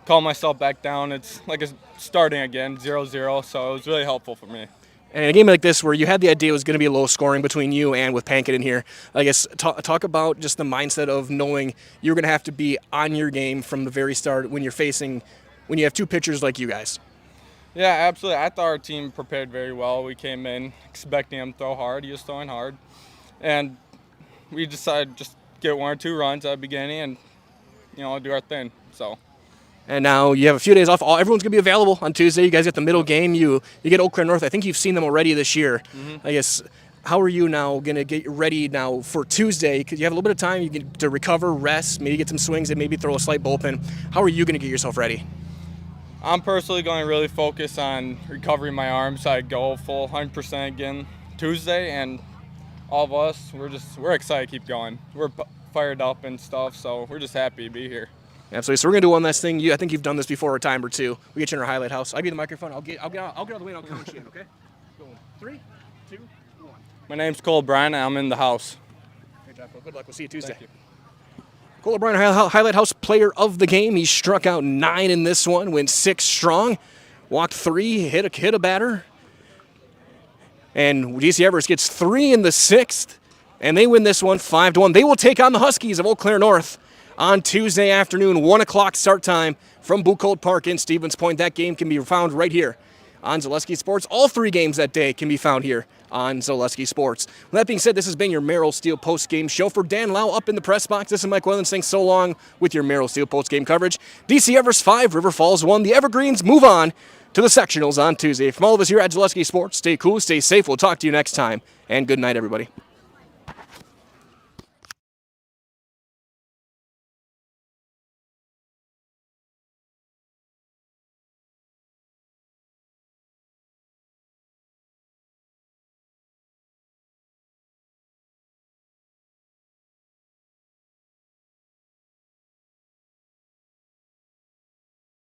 calm myself back down. It's like it's starting again, 0-0. So it was really helpful for me. And in a game like this, where you had the idea it was going to be low scoring between you and with Pankett in here, I guess talk about just the mindset of knowing you're going to have to be on your game from the very start when you have 2 pitchers like you guys. Yeah, absolutely. I thought our team prepared very well. We came in expecting him to throw hard. He was throwing hard. And we decided just get 1 or 2 runs at the beginning and, do our thing. And now you have a few days off. Everyone's going to be available on Tuesday. You guys get the middle game. You get Eau Claire North. I think you've seen them already this year. Mm-hmm. I guess, how are you now going to get ready now for Tuesday? Because you have a little bit of time to recover, rest, maybe get some swings and maybe throw a slight bullpen. How are you going to get yourself ready? I'm personally going to really focus on recovering my arm so I go full 100% again Tuesday. And all of us, we're excited to keep going. We're fired up and stuff, so we're just happy to be here. Absolutely. So we're gonna do one last thing. I think you've done this before a time or two. We get you in our highlight house. I'll give you the microphone. I'll get out of the way and I'll count you in. Okay. Going 3, 2, 1. My name's Cole O'Brien, and I'm in the house. Great job, Cole. Good luck. We'll see you Tuesday. Thank you. Cole O'Brien, highlight house player of the game. He struck out 9 in this one. Went 6 strong. Walked 3. Hit a batter. And DC Everest gets 3 in the 6th, and they win this one 5-1. They will take on the Huskies of Eau Claire North on Tuesday afternoon, 1 o'clock start time from Buchholz Park in Stevens Point. That game can be found right here on Zaleski Sports. All 3 games that day can be found here on Zaleski Sports. With that being said, this has been your Merrill Steel post-game show. For Dan Lau up in the press box, this is Mike Wellen saying so long with your Merrill Steel post-game coverage. DC Everest 5, River Falls 1. The Evergreens move on to the sectionals on Tuesday. From all of us here at Zaleski Sports, stay cool, stay safe. We'll talk to you next time, and good night, everybody.